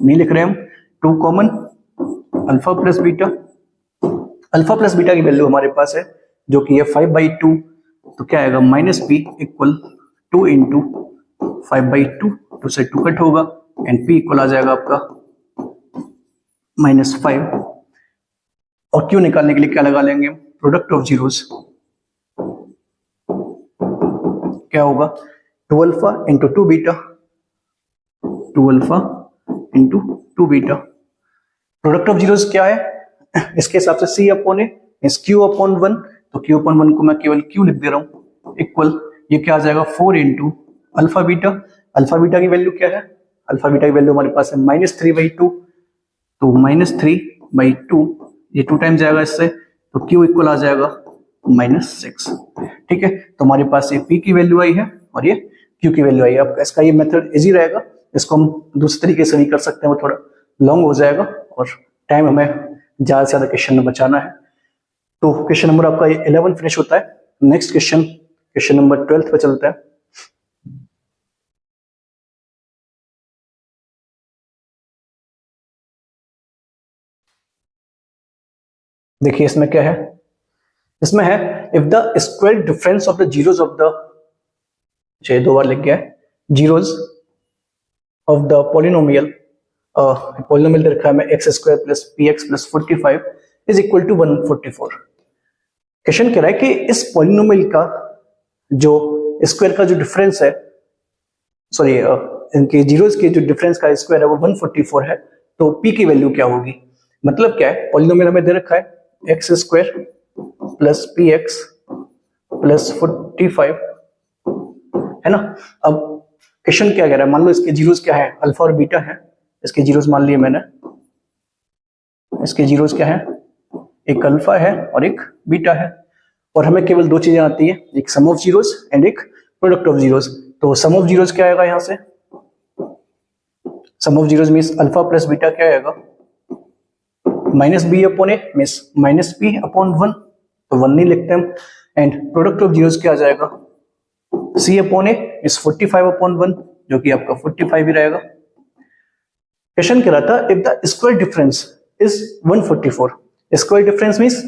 नहीं लिख रहे हम, 2 common, alpha plus beta, alpha plus beta की वैल्यू हमारे पास है जो कि है 5/2, तो क्या आएगा माइनस पी इक्वल 2 इंटू 5/2, 2 से 2 कट होगा, एंड पी इक्वल आ जाएगा आपका -5। और क्यू निकालने के लिए क्या लगा लेंगे, प्रोडक्ट ऑफ जीरोस, क्या होगा 2 alpha into 2 beta, 2 alpha into 2 beta. Product of zeros क्या है, इसके हिसाब से c अपॉन ए इस q अपॉन 1, तो q अपॉन 1 को मैं केवल q लिख दे रहा हूं, इक्वल ये क्या आ जाएगा 4 into alpha beta. Alpha beta की वैल्यू क्या है, अल्फा बीटा की वैल्यू हमारे पास है -3/2, तो -3/2 ये 2 टाइम्स जाएगा इससे, तो q इक्वल आ जाएगा -6। ठीक है, तो हमारे पास ये p की वैल्यू आई है और ये q की वैल्यू आई है। अब इसका ये मेथड इजी रहेगा, इसको हम दूसरे तरीके से भी कर सकते हैं, वो थोड़ा लॉन्ग हो जाएगा और टाइम हमें ज्यादा से ज्यादा क्वेश्चन में बचाना है। तो क्वेश्चन नंबर आपका ये 11 फिनिश होता है। नेक्स्ट क्वेश्चन नंबर 12 पे चलता है। देखिए इसमें क्या है, इसमें है if the square difference of the zeros of the, दो बार लिख गया है, zeros of the polynomial, polynomial दे रखा है मैं x square plus P x plus 45 is equal to 144। Question कह रहा है कि इस पॉलिनोमियल का जो स्क्वायर का जो डिफरेंस है, सॉरी इनके जीरोस के जो डिफरेंस का स्क्वायर है वो 144 है, तो पी की वैल्यू क्या होगी। मतलब क्या है, पॉलिनोमियल हमें दे रखा है x square plus P x plus 45, है ना। अब क्वेश्चन क्या कह रहा है, मान लो इसके जीरोस क्या है, अल्फा और बीटा है। इसके जीरोस मान लिए मैंने, इसके जीरोस क्या है, एक अल्फा है और एक बीटा है, और हमें केवल दो चीजें आती है, एक सम ऑफ जीरोस एंड एक प्रोडक्ट ऑफ जीरोस। तो सम ऑफ जीरोस क्या आएगा, यहां से sum of zeros means alpha plus beta क्या आएगा, minus B upon a means minus p upon 1, तो 1 नहीं लिखते हम, एंड प्रोडक्ट ऑफ जीरोस क्या आ जाएगा, सी अपॉन ए इज 45 अपॉन 1, जो कि आपका 45 ही रहेगा। क्वेश्चन कह रहा था if the square difference is 144. Square difference means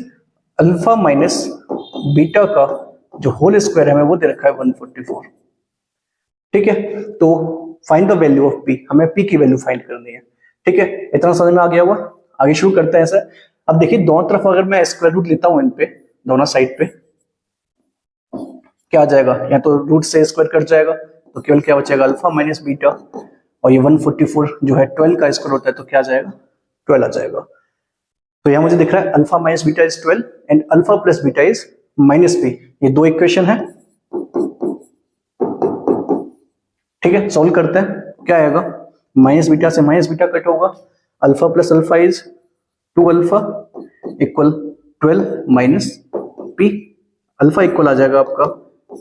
alpha minus beta का जो होल स्क्वायर है हमें वो दे रखा है 144. ठीक है, तो find the value of P, हमें पी की वैल्यू फाइंड करनी है. ठीक है, इतना समझ में आ गया हुआ. आगे शुरू करते हैं सर. अब देखिए दोनों तरफ अगर मैं स्क्वायर रूट लेता हूं इन पे, दोनों साइड पे क्या आ जाएगा, या तो रूट से स्क्वायर कट जाएगा तो केवल क्या बचेगा अल्फा माइनस बीटा, और ये 144 जो है 12 का स्क्वायर होता है तो क्या आ जाएगा 12 आ जाएगा. तो यहां मुझे दिख रहा है alpha minus beta is 12 and alpha plus beta is minus B. ये दो इक्वेशन है. ठीक है, सॉल्व करते हैं. क्या आएगा, माइनस बीटा से माइनस बीटा कट होगा, alpha plus alpha is 2 alpha equal 12 minus p. Alpha equal आ जाएगा आपका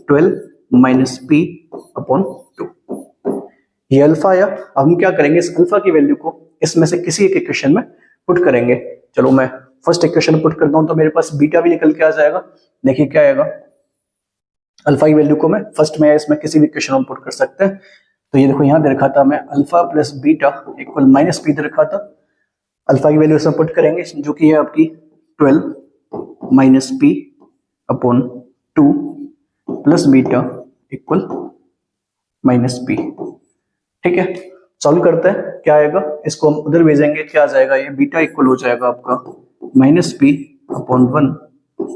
12 माइनस पी अपॉन 2. ये अल्फा आया. अब हम क्या करेंगे, इस अल्फा की वैल्यू को इसमें से किसी एक इक्वेशन में पुट करेंगे. चलो मैं फर्स्ट इक्वेशन पुट करता हूं तो मेरे पास बीटा भी निकल के आ जाएगा. देखिए क्या आएगा, अल्फा की वैल्यू को मैं फर्स्ट में इसमें किसी भी इक्वेशन में पुट कर सकते हैं. तो ये देखो यहां दे रखा था मैं alpha plus beta equal minus p दे रखा था. अल्फा की वैल्यू इसमें पुट करेंगे जो कि है आपकी 12 minus p upon 2 plus beta equal minus P. ठीक है, सॉल्व करते हैं. क्या आएगा, इसको हम उधर भेजेंगे, क्या आ जाएगा, ये बीटा इक्वल हो जाएगा आपका माइनस पी अपॉन 1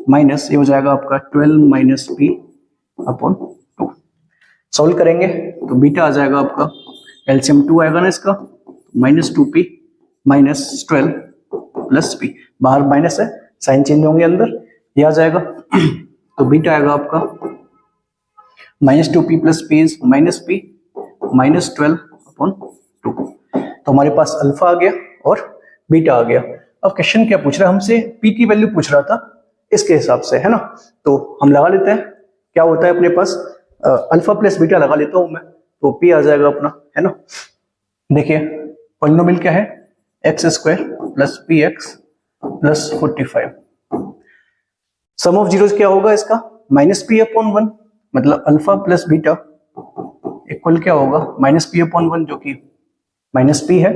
माइनस ये हो जाएगा आपका 12 माइनस पी अपॉन 2. सॉल्व करेंगे तो बीटा आ जाएगा आपका एलसीएम 2 आएगा ना इसका, minus 2p minus 12 plus P. बाहर माइनस है, साइन चेंज होंगे अंदर, ये आ जाएगा. तो बीटा आएगा आपका minus 2p plus P is minus P minus 12 upon 2. तो हमारे पास अल्फा आ गया और बीटा आ गया. अब क्वेश्चन क्या पूछ रहा है हमसे, पी की वैल्यू पूछ रहा था इसके हिसाब से, है ना. तो हम लगा लेते हैं. क्या होता है अपने पास, अल्फा प्लस बीटा लगा लेता हूं मैं, तो पी आ जाएगा अपना, है ना. देखिए पॉलिनोमियल क्या है, x square plus P x plus 45. Sum of zeros क्या होगा इसका, माइनस पी अपॉन 1, मतलब अल्फा प्लस बीटा इक्वल क्या होगा माइनस पी अपॉन 1 जो कि माइनस पी है.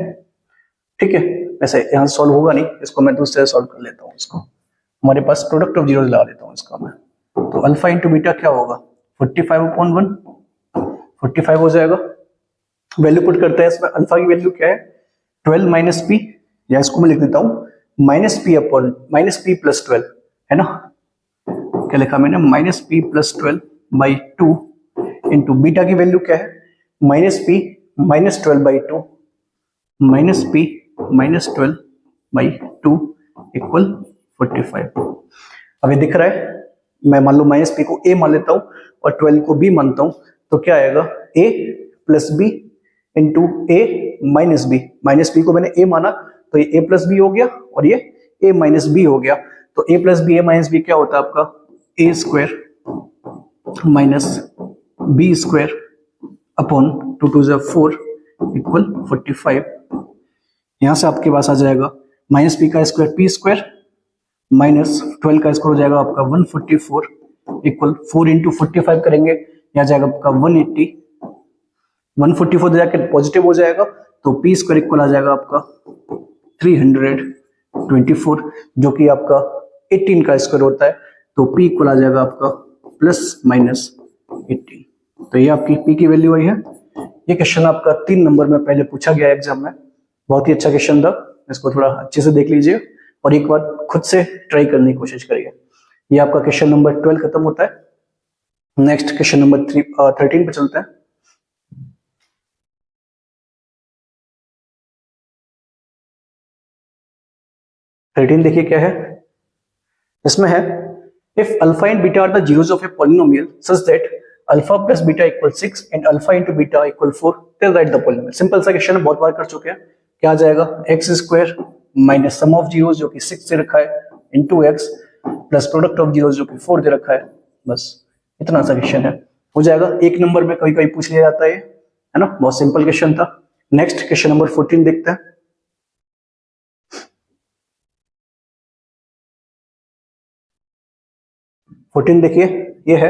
ठीक है, वैसे यहां सॉल्व होगा नहीं, इसको मैं दूसरे से सॉल्व कर लेता हूं. इसको हमारे पास प्रोडक्ट ऑफ जीरोस लगा देता हूं इसका मैं. तो अल्फा इंटू बीटा क्या होगा 45 अपॉन 1, 45 हो जाएगा. वैल्यू पुट करते हैं इसमें. अल्फा की वैल्यू क्या है 12 माइनस पी, या इसको मैं लिख देता हूं minus p upon minus P plus 12, है ना. क्या लिखा मैंने, minus P plus 12 by 2 into beta की वैल्यू क्या है minus P minus 12 by 2 minus P minus 12 by 2 equal 45. अभी दिख रहा है, मैं मान लो माइनस पी को ए मान लेता हूं और 12 को बी मानता हूं, तो क्या आएगा a plus b into a minus B. Minus B को मैंने ए माना तो ये ए प्लस बी हो गया और ये ए माइनस बी हो गया. तो a plus B A minus b क्या होता है आपका a square minus B square upon 2 2 4 equal 45. यहां से आपके पास आ जाएगा माइनस पी का स्क्वायर पी स्क्वायर माइनस 12 का स्क्वायर हो जाएगा आपका 144 इक्वल 4 इंटू 45 करेंगे, यहाँ जाएगा आपका 180. 144 जाकर पॉजिटिव हो जाएगा तो पी स्क्वायर इक्वल आ जाएगा आपका 324 जो कि आपका 18 का स्क्वायर होता है. तो पी इक्वल आ जाएगा आपका प्लस माइनस 18. तो ये आपकी पी की वैल्यू आई है. ये क्वेश्चन आपका 3 नंबर में पहले पूछा गया एग्जाम में, बहुत ही अच्छा क्वेश्चन था. इसको थोड़ा अच्छे से देख लीजिए और एक बार खुद से ट्राई करने की कोशिश करिए. ये आपका क्वेश्चन नंबर 12 खत्म होता है. नेक्स्ट क्वेश्चन नंबर 13 पे चलते हैं. देखिए क्या है इसमें है, if alpha and beta are the zeros of a polynomial such that alpha plus beta equal 6 and alpha into beta equal 4 then write the polynomial. Simple सा क्वेश्चन है, बहुत बार कर चुके हैं. क्या आ जाएगा X square minus sum of zeros जो कि 6 से रखा है into X plus product of zeros जो कि 4 दे रखा है. बस इतना सा क्वेश्चन है, हो जाएगा. एक नंबर में कभी कभी पूछ लिया जाता है ना, बहुत सिंपल क्वेश्चन था. नेक्स्ट क्वेश्चन नंबर 14 देखते हैं. देखिए ये है,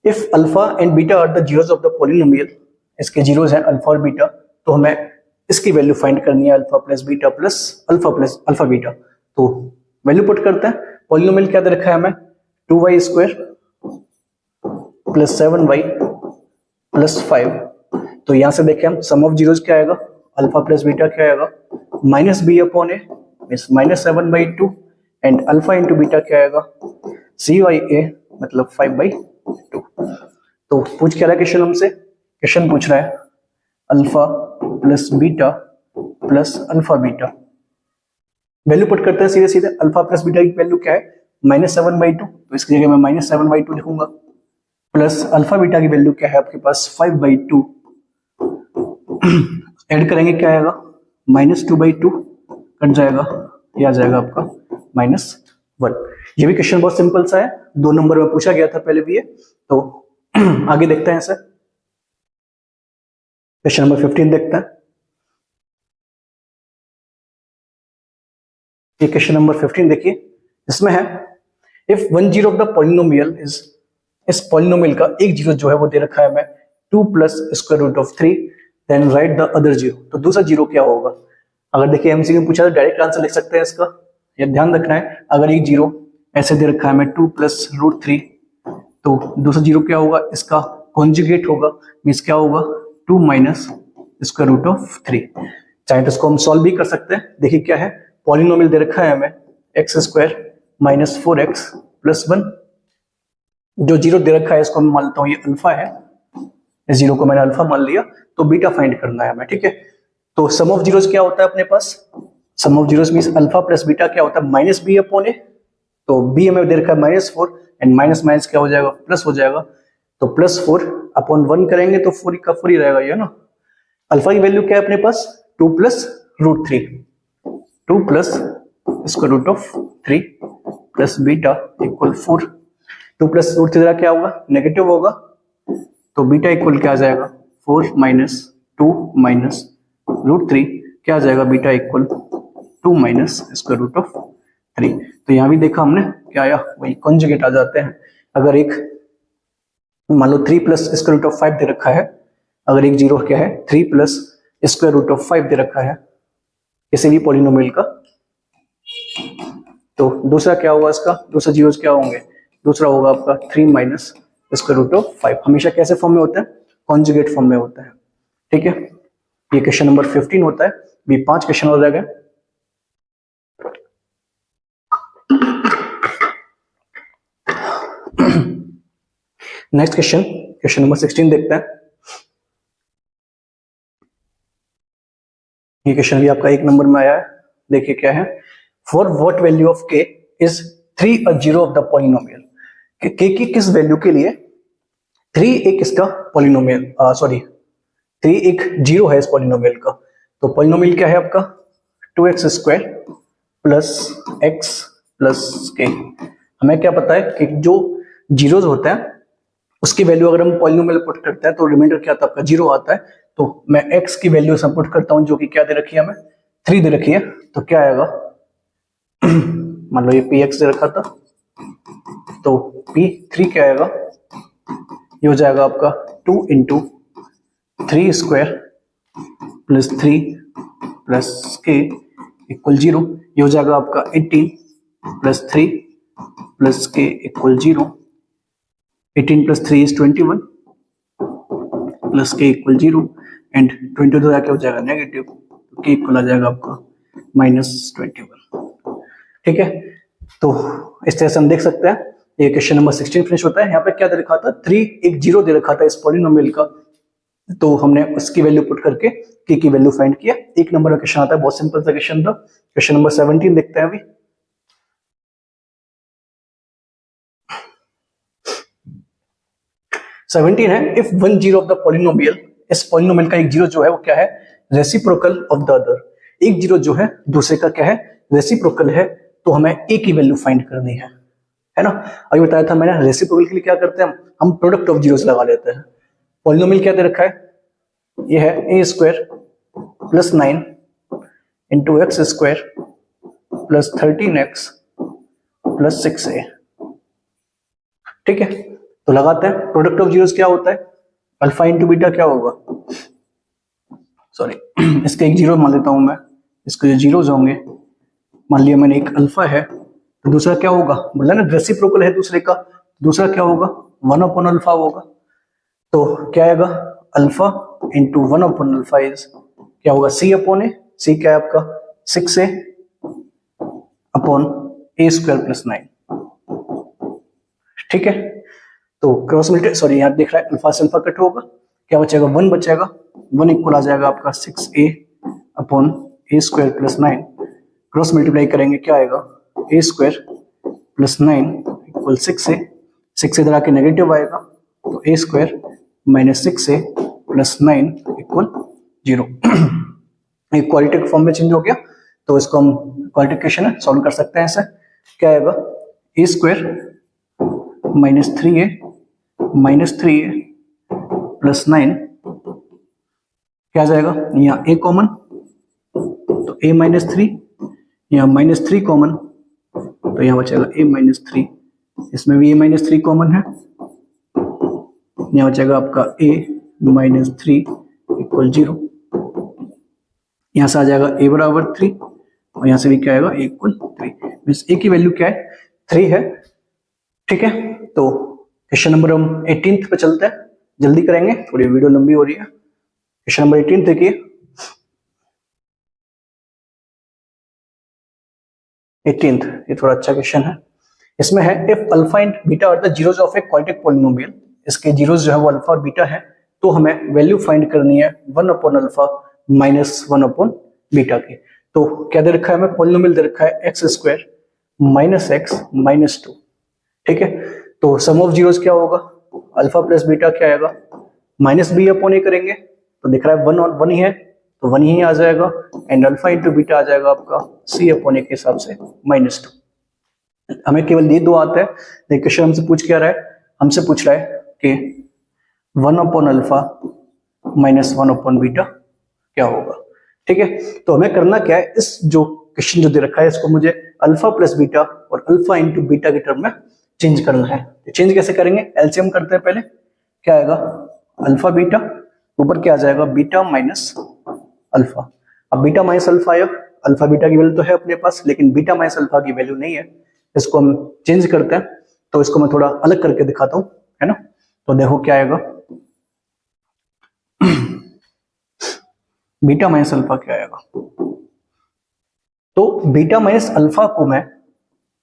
if alpha and beta are the zeros of the polynomial, इसके जीरोस हैं अल्फा और बीटा, तो हमें इसकी वैल्यू फाइंड करनी है अल्फा प्लस अल्फा बीटा। तो वैल्यू पुट करते हैं। पॉलिनोमियल क्या दे रखा है हमें, 2y square plus 7y plus 5। तो यहां से देखें हम सम ऑफ जीरोस क्या आएगा, अल्फा प्लस बीटा क्या आएगा, minus B upon A means -7/2 and alpha into beta क्या आएगा, c/a मतलब 5/2। तो पूछ क्या रहा है क्वेश्चन हमसे, क्वेश्चन पूछ रहा है alpha plus beta plus alpha beta. Value put करते हैं सीधे सीधे। अल्फा प्लस बीटा की वैल्यू क्या है, -7/2, तो इसकी जगह मैं -7/2 लिखूंगा। प्लस अल्फा बीटा की वैल्यू क्या है आपके पास 5/2। ऐड करेंगे क्या आएगा, -2/2 कट जाएगा, ये आ जाएगा आपका -1। ये भी क्वेश्चन बहुत सिंपल सा है, 2 नंबर में पूछा गया था पहले भी है। तो आगे देखते हैं सर, क्वेश्चन नंबर 15 देखते हैं। ये क्वेश्चन नंबर 15 देखिए, इसमें है if one zero of the polynomial is, इस पॉलिनोमियल का एक जीरो जो है वो दे रखा है हमें 2 plus square root of 3, then write the other zero. तो दूसरा जीरो क्या होगा, अगर देखिए एमसीक्यू पूछा तो डायरेक्ट आंसर लिख सकते हैं इसका, ये ध्यान रखना है। अगर एक जीरो ऐसे दे रखा है हमें 2 प्लस रूट 3, तो दूसरा जीरो क्या होगा, इसका कॉन्जुगेट होगा, मीन्स क्या होगा 2 माइनस स्क्वायर रूट ऑफ 3। चाहे तो इसको हम सॉल्व भी कर सकते हैं। देखिए क्या है, पॉलिनोमियल दे रखा है हमें x square minus 4x plus 1। जो जीरो दे रखा है इसको मैं मान लेता हूँ ये अल्फा है, इस जीरो को मैंने अल्फा मान लिया। तो बीटा फाइंड करना है हमें, ठीक है। तो सम ऑफ जीरोस क्या होता है अपने पास, sum of zeros means alpha plus beta क्या होता है, माइनस बी अपॉन ए। तो बी हमें दे रखा है -4 एंड माइनस माइनस क्या हो जाएगा, प्लस हो जाएगा। तो +4 अपॉन 1 करेंगे तो 4 का 4 ही रहेगा ये ना। अल्फा की वैल्यू क्या है अपने पास 2 plus root 3, 2 plus square root of 3 plus beta equal 4। 2 plus root 3 क्या होगा, नेगेटिव होगा। तो बीटा इक्वल क्या आ जाएगा 4 माइनस 2 माइनस रूट 3 क्या आ जाएगा, beta equal 2 minus square root of 3। तो यहां भी देखा हमने क्या आया, वही कॉन्जुगेट आ जाते हैं। अगर एक मान लो 3 प्लस स्क्वायर रूट ऑफ 5 दे रखा है, अगर एक जीरो क्या है 3 प्लस स्क्वायर रूट ऑफ 5 दे रखा है किसी भी पॉलिनोमियल का, तो दूसरा क्या होगा इसका, दूसरा जीरोस क्या होंगे, दूसरा होगा आपका 3 माइनस स्क्वायर रूट ऑफ 5। हमेशा कैसे फॉर्म में होता है, कॉन्जुगेट फॉर्म में होता है, ठीक है। ये क्वेश्चन नंबर 15 होता है। भी 5 क्वेश्चन हो जाएगा। नेक्स्ट क्वेश्चन, क्वेश्चन नंबर 16 देखते हैं। ये क्वेश्चन भी आपका 1 नंबर में आया है। देखिए क्या है, for what value of k is 3 a zero of the polynomial. k की किस वैल्यू के लिए 3 एक इसका पॉलिनोमियल, सॉरी 3 एक जीरो है इस पॉलिनोमियल का। तो पॉलिनोमियल क्या है आपका 2x square plus x plus k। हमें क्या पता है कि जो जीरोस होते हैं उसकी वैल्यू अगर हम पॉलिनोमियल पुट करते हैं तो रिमाइंडर क्या आता है आपका 0 आता है। तो मैं x की वैल्यू सब पुट करता हूं जो कि क्या दे रखी है हमें 3 दे रखी है। तो क्या आएगा मान लो ये px दे रखा था, तो p3 क्या आएगा, ये हो जाएगा आपका 2 into 3 square plus 3 plus k equal 0। ये हो जाएगा आपका 18 plus 3 plus k equal 0। 18 plus 3 is 21 plus k equal 0 and 22 क्या हो जाएगा नेगेटिव, तो k इक्वल आ जाएगा आपका -21, ठीक है। तो इस तरह से हम देख सकते हैं ये क्वेश्चन नंबर 16 फिनिश होता है। यहाँ पे क्या दे रखा था 3 एक जीरो दे रखा था इस पॉलिनोमियल का, तो हमने उसकी वैल्यू पुट करके k की वैल्यू फाइंड किया। 1 नंबर का क्वेश्चन आता है, बहुत सिंपल सा क्वेश्चन था। क्वेश्चन नंबर 17 देखते हैं अभी। सेवनटीन है if one zero of the polynomial, इस पॉलिनोमियल का एक जीरो जो है वो क्या है रेसिप्रोकल ऑफ द अदर। एक जीरो जो है दूसरे का क्या है रेसिप्रोकल है, तो हमें ए की वैल्यू फाइंड करनी है ना। अभी बताया था मैंने रेसिप्रोकल के लिए क्या करते हैं हम प्रोडक्ट ऑफ जीरोस लगा लेते हैं। पॉलिनोमियल क्या दे रखा है, ये है a square plus 9 into x square plus 13x plus 6a, ठीक है। तो लगाते हैं प्रोडक्ट ऑफ जीरोस क्या होता है, अल्फा इंटू बीटा क्या होगा, सॉरी इसके एक जीरो मान लेता हूं मैं, इसके जो जीरोज होंगे, मान लिया मैंने एक अल्फा है, तो दूसरा क्या होगा, बोला ना रेसिप्रोकल है दूसरे का, दूसरा क्या होगा 1 अपॉन अल्फा होगा। तो क्या आएगा, alpha into 1 upon alpha is क्या होगा, सी अपॉन ए, सी क्या है आपका 6a अपॉन ए स्क्वायर प्लस 9। ठीक है, तो क्रॉस मल्टी सॉरी यहाँ देख रहा है अल्फा से अल्फा कट होगा, क्या बचेगा 1 बचेगा, 1 इक्वल आ जाएगा आपका 6a अपॉन ए स्क्वायर प्लस 9। क्रॉस मल्टीप्लाई करेंगे क्या आएगा, ए स्क्वायर प्लस 9 इक्वल 6a, 6 इधर आके नेगेटिव आएगा, तो a square minus 6a plus 9 equal 0। एक क्वाड्रेटिक फॉर्म में चेंज हो गया, तो इसको हम क्वाड्रेटिक इक्वेशन है सॉल्व कर सकते हैं ऐसे, क्या आएगा ए स्क्वायर माइनस 3a प्लस 9, क्या आ जाएगा, यहाँ a कॉमन, तो a माइनस 3, यहाँ माइनस 3 कॉमन, तो यहाँ बचेगा a माइनस 3, इसमें भी a माइनस 3 कॉमन है, यहाँ बचेगा आपका a माइनस 3 इक्वल 0, यहाँ से आ जाएगा a बराबर 3, और यहाँ से भी क्या आएगा a इक्वल 3, मीन्स a की वैल्यू क्या है 3 है। ठीक है, तो क्वेश्चन नंबर हम 18 पे चलते हैं, जल्दी करेंगे, थोड़ी वीडियो लंबी हो रही है। क्वेश्चन नंबर 18 देखिए, 18th ये थोड़ा अच्छा क्वेश्चन है, इसमें है if alpha and beta are the zeros of a quadratic polynomial, इसके जीरोस जो है वो अल्फा और बीटा है, तो हमें वैल्यू फाइंड करनी है 1 upon alpha minus 1 upon beta की। तो क्या दे रखा है हमें, पॉलिनोमियल दे रखा है x square minus x minus 2। ठीक है, तो सम ऑफ जीरोस क्या होगा, अल्फा प्लस बीटा क्या आएगा, माइनस बी अपॉन ए करेंगे, तो दिख रहा है 1 और 1 ही है, तो 1 ही आ जाएगा, एंड अल्फा इंटू बीटा आ जाएगा आपका सी अपॉन ए के हिसाब से माइनस 2। हमें केवल ये दो आता है, लेकिन क्वेश्चन हमसे पूछ क्या रहा है, हमसे पूछ रहा है कि 1 upon alpha minus 1 upon beta क्या होगा। ठीक है, तो हमें करना क्या है, इस जो क्वेश्चन जो दे रखा है इसको मुझे अल्फा प्लस बीटा और अल्फा इंटू बीटा के टर्म में चेंज करना है। तो चेंज कैसे करेंगे, एलसीएम करते हैं पहले, क्या आएगा अल्फा बीटा, ऊपर क्या आ जाएगा बीटा माइनस अल्फा। अब बीटा माइनस अल्फा आया, अल्फा बीटा की वैल्यू तो है अपने पास, लेकिन बीटा माइनस अल्फा की वैल्यू नहीं है, इसको हम चेंज करते हैं, तो इसको मैं थोड़ा अलग करके दिखाता हूं, है ना। तो देखो क्या आएगा बीटा माइनस अल्फा क्या आएगा, तो बीटा माइनस अल्फा को मैं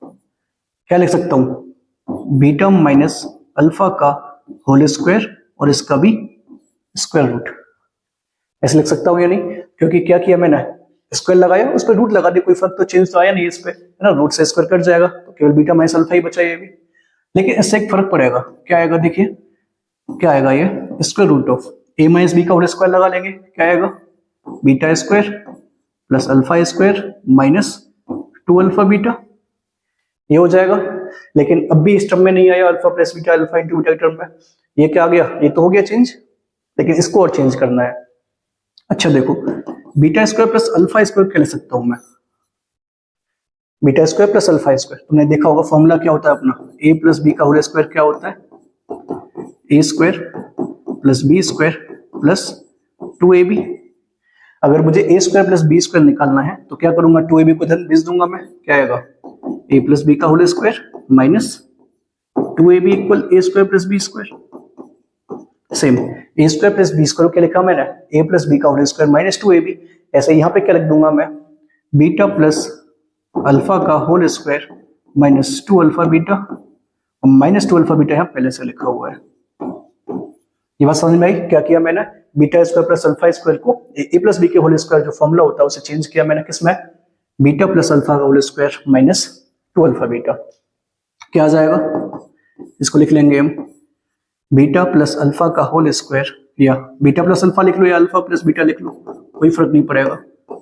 क्या लिख सकता हूं, बीटा माइनस अल्फा का होल स्क्वायर और इसका भी स्क्वायर रूट, ऐसे लिख सकता हूं या नहीं, क्योंकि क्या किया मैंने, स्क्वायर लगाया उस पर रूट लगा दिया, कोई फर्क तो चेंज तो आया नहीं इस पे, है ना, रूट से स्क्वायर कट जाएगा, तो केवल बीटा माइनस अल्फा ही बचा ये भी। लेकिन इससे एक फर्क पड़ेगा, क्या आएगा देखिए, क्या आएगा ये square root of A minus B का होल स्क्वायर लगा लेंगे, क्या आएगा beta square plus alpha square minus 2 alpha beta, ये हो जाएगा। लेकिन अब भी इस टर्म में नहीं आया alpha plus beta alpha into beta term में, ये क्या आ गया, ये तो हो गया चेंज, लेकिन इसको और चेंज करना है। अच्छा देखो, beta square plus alpha square क्या लिख सकता हूं मैं, beta square plus alpha square, तुमने देखा होगा फॉर्मूला क्या होता है अपना, ए प्लस बी का होल स्क्वायर क्या होता है, a square plus b square plus 2ab। अगर मुझे a square plus b square निकालना है तो क्या करूंगा, 2ab को इधर भेज दूंगा मैं, क्या आएगा ए प्लस बी का whole square minus 2ab equal a square plus b square. Same a square plus b square क्या लिखा मैंने, ए प्लस बी का होल स्क्वायर माइनस 2ab, ऐसे यहाँ पे क्या लिख दूंगा मैं, बीटा प्लस अल्फा का whole square minus 2 alpha beta, और माइनस 2 अल्फा बीटा यहाँ पहले से लिखा हुआ है। ये बात समझ में आई, क्या किया मैंने, beta square plus alpha square को ए प्लस बी के होल स्क्वायर जो फॉर्मूला होता है उसे चेंज किया मैंने किसमें, बीटा प्लस अल्फा का whole square minus 2 alpha beta, क्या आ जाएगा, इसको लिख लेंगे हम बीटा प्लस अल्फा का होल स्क्वायर, या बीटा प्लस अल्फा लिख लो या अल्फा प्लस बीटा लिख लो, कोई फर्क नहीं पड़ेगा,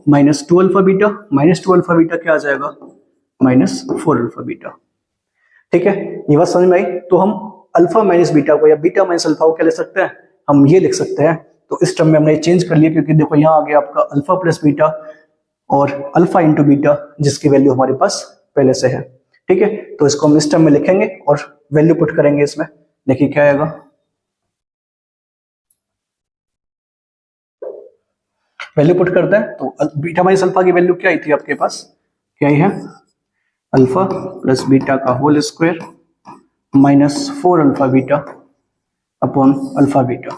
minus 2 alpha beta, minus 2 alpha beta क्या आ जाएगा, माइनस 4 अल्फा बीटा। ठीक है, ये बात समझ में आई। तो हम अल्फा माइनस बीटा को या बीटा माइनस अल्फा को क्या लिख सकते हैं, हम ये लिख सकते हैं। तो इस टर्म में हमने चेंज कर लिया, क्योंकि देखो यहाँ आ गया आपका अल्फा प्लस बीटा और अल्फा इंटू बीटा, जिसकी वैल्यू हमारे पास पहले से है। ठीक है, तो इसको हम इस टर्म में लिखेंगे और वैल्यू पुट करेंगे इसमें, देखिए क्या आएगा, वैल्यू पुट करते हैं तो बीटा माइनस अल्फा की वैल्यू क्या आई थी आपके पास, क्या ही है, अल्फा प्लस बीटा का whole square minus 4 alpha beta upon alpha beta.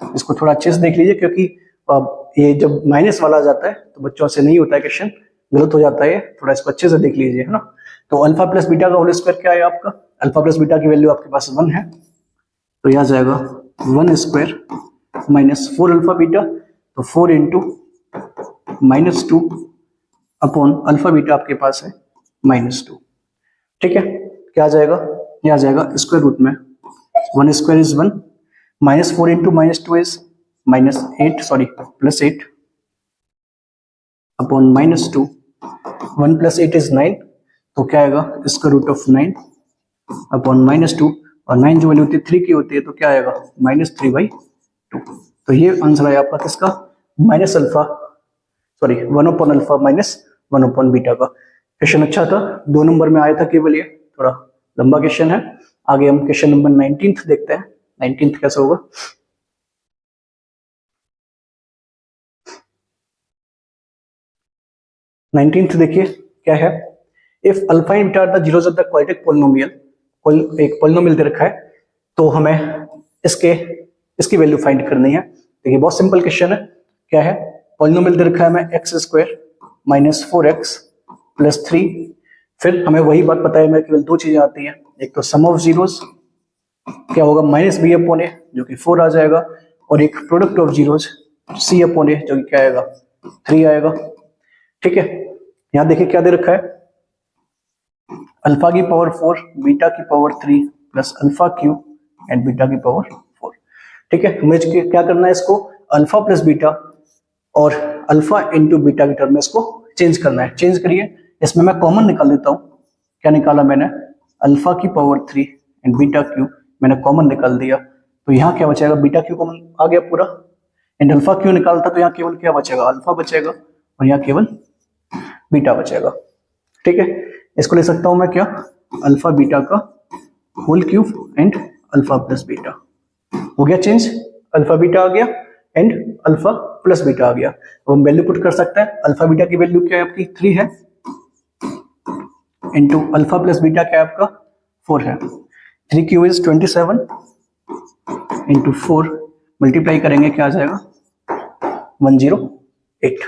इसको थोड़ा अच्छे से देख लीजिए क्योंकि ये जब माइनस वाला आ जाता है तो बच्चों से नहीं होता है, क्वेश्चन गलत हो जाता है, थोड़ा इसको अच्छे से देख लीजिए, है ना। तो अल्फा प्लस बीटा का होल स्क्वायर क्या है आपका, अल्फा प्लस बीटा की वैल्यू आपके पास 1 है, तो यह आ जाएगा 1 स्क्वायर माइनस 4 अल्फा बीटा, तो 4 into minus 2 upon alpha beta आपके पास है -2। ठीक है, क्या आ जाएगा, यह आ जाएगा स्क्वायर रूट में 1 square is 1, -4 into -2 is -8 sorry +8 upon -2, 1 + 8 is 9, तो क्या आएगा स्क्वायर रूट ऑफ 9 अपॉन -2, और 9 जो वैल्यू होती है 3 की होती है तो क्या आएगा -3/2। तो ये आंसर है आपका किसका, माइनस अल्फा सॉरी 1/अल्फा माइनस 1/बीटा का। क्वेश्चन अच्छा था, 2 नंबर में आया था केवल, ये थोड़ा लंबा क्वेश्चन है। आगे हम क्वेश्चन नंबर 19 देखते हैं, 19 कैसे होगा। नाइनटीन्थ देखिए क्या है, if alpha and beta are the zeros of the quadratic polynomial, एक पोलिनोमियल दे रखा है तो हमें इसकी वैल्यू फाइंड करनी है। देखिए बहुत सिंपल क्वेश्चन है, क्या है, पोलिनोमियल दे रखा है हमें x² माइनस 4x प्लस 3, फिर हमें वही बात पता है, हमें केवल 2 चीजें आती हैं, एक तो सम ऑफ जीरोस क्या होगा -b/a जो कि 4 आ जाएगा, और एक प्रोडक्ट ऑफ जीरोस c/a जो कि क्या आएगा 3 आएगा। ठीक है, यहां देखिए क्या दे रखा है, अल्फा की पावर 4 बीटा की power 3 plus alpha cube and beta की पावर 4। ठीक है, हमें क्या करना है, इसको अल्फा प्लस बीटा और अल्फा इंटू बीटा की टर्म में इसको चेंज करना है। चेंज करिए, इसमें मैं कॉमन निकाल लेता हूं, क्या निकाला मैंने, अल्फा की पावर 3 एंड बीटा क्यूब मैंने कॉमन निकाल दिया, तो यहाँ क्या बचेगा, बीटा क्यू कॉमन आ गया पूरा, एंड अल्फा क्यू निकालता तो यहाँ केवल क्या बचेगा, अल्फा बचेगा, और यहाँ केवल बीटा बचेगा। ठीक है, इसको ले सकता हूं मैं क्या, अल्फा बीटा का whole cube and alpha plus beta, हो गया चेंज, अल्फा बीटा आ गया एंड अल्फा प्लस बीटा आ गया। अब हम वैल्यू पुट कर सकते हैं, अल्फा बीटा की वैल्यू क्या है आपकी 3 है, इंटू अल्फा प्लस बीटा क्या है आपका 4 है, 3 क्यू इज 27 इंटू 4 मल्टीप्लाई करेंगे क्या आ जाएगा 108।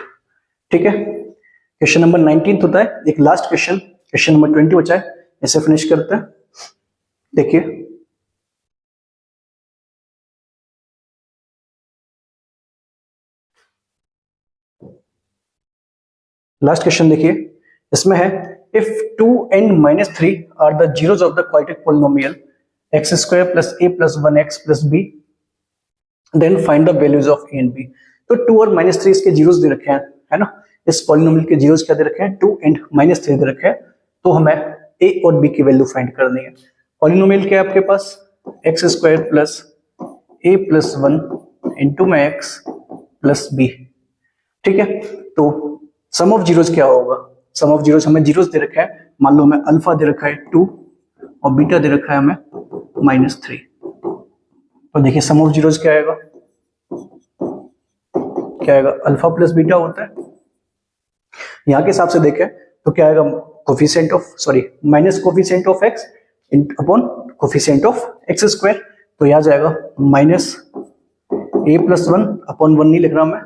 ठीक है, क्वेश्चन नंबर 19 होता है, एक लास्ट क्वेश्चन, क्वेश्चन नंबर 20 बचा है, इसे फिनिश करते हैं। देखिए लास्ट क्वेश्चन देखिए, इसमें है if 2 and -3 are the zeros of the quadratic polynomial x² plus a plus 1x plus b then find the values of a and b। तो 2 और -3 इसके जीरोस दे रखे हैं, है ना, इस पोलिनोमियल के जीरोस क्या दे रखे हैं 2 and -3 दे रखे हैं, तो हमें a और b की वैल्यू फाइंड करनी है। पोलिनोमियल क्या है आपके पास x² plus a plus 1 into में x प्लस b। ठीक है, तो सम ऑफ जीरोस क्या होगा, सम ऑफ जीरोस हमें जीरोस दे रखा है, मान लो हमें अल्फा दे रखा है 2 और बीटा दे रखा है हमें -3, तो देखिए सम ऑफ जीरोस क्या आएगा, क्या आएगा अल्फा प्लस बीटा होता है, यहां के हिसाब से देखें तो क्या आएगा coefficient of sorry minus coefficient of x upon coefficient of x², तो यह आ जाएगा माइनस a प्लस 1 अपॉन 1 नहीं लिख रहा मैं,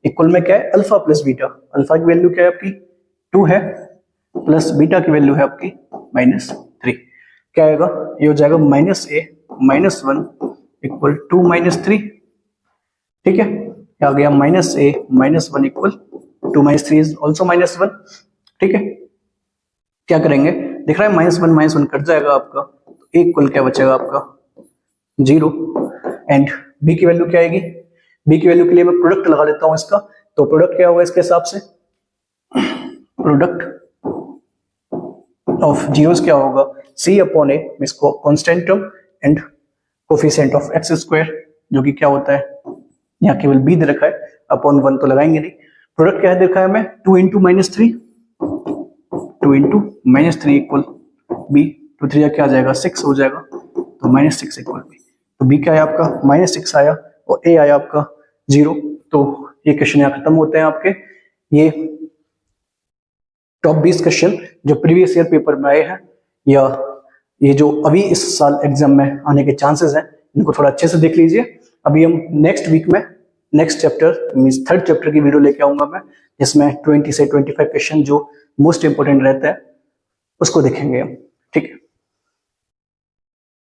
इक्वल में क्या है अल्फा प्लस बीटा, अल्फा की वैल्यू क्या है आपकी 2 है, प्लस बीटा की वैल्यू है आपकी -3, क्या आएगा ये हो जाएगा -a - 1 इक्वल 2 -3। ठीक है, क्या आ गया -a - 1 इक्वल 2 - 3 इज ऑल्सो -1। ठीक है, क्या करेंगे, दिख रहा है -1 - 1 कट जाएगा आपका, तो इक्वल क्या बचेगा आपका 0, एंड b की वैल्यू क्या आएगी, b की वैल्यू के लिए मैं प्रोडक्ट लगा लेता हूं इसका, तो प्रोडक्ट क्या होगा इसके हिसाब से, प्रोडक्ट ऑफ जीरोस क्या होगा c/a, इसको constant term and coefficient of x² जो कि क्या होता है, यहाँ केवल b दे रखा है, अपॉन 1 तो लगाएंगे नहीं, प्रोडक्ट क्या दे रखा है हमें 2 इंटू -3, 2 इंटू -3 इक्वल b, 2 3 क्या आ जाएगा 6 हो जाएगा, तो -6 इक्वल b, तो b क्या है आपका -6 आया और a आया आपका 0, तो ये क्वेश्चन यहाँ खत्म होते हैं आपके। ये टॉप 20 क्वेश्चन जो प्रीवियस ईयर पेपर में आए हैं या ये जो अभी इस साल एग्जाम में आने के चांसेस हैं, इनको थोड़ा अच्छे से देख लीजिए। अभी हम नेक्स्ट वीक में next chapter means third chapter की वीडियो लेके आऊंगा मैं, जिसमें 20 से 25 क्वेश्चन जो मोस्ट इंपोर्टेंट रहते हैं उसको देखेंगे हम।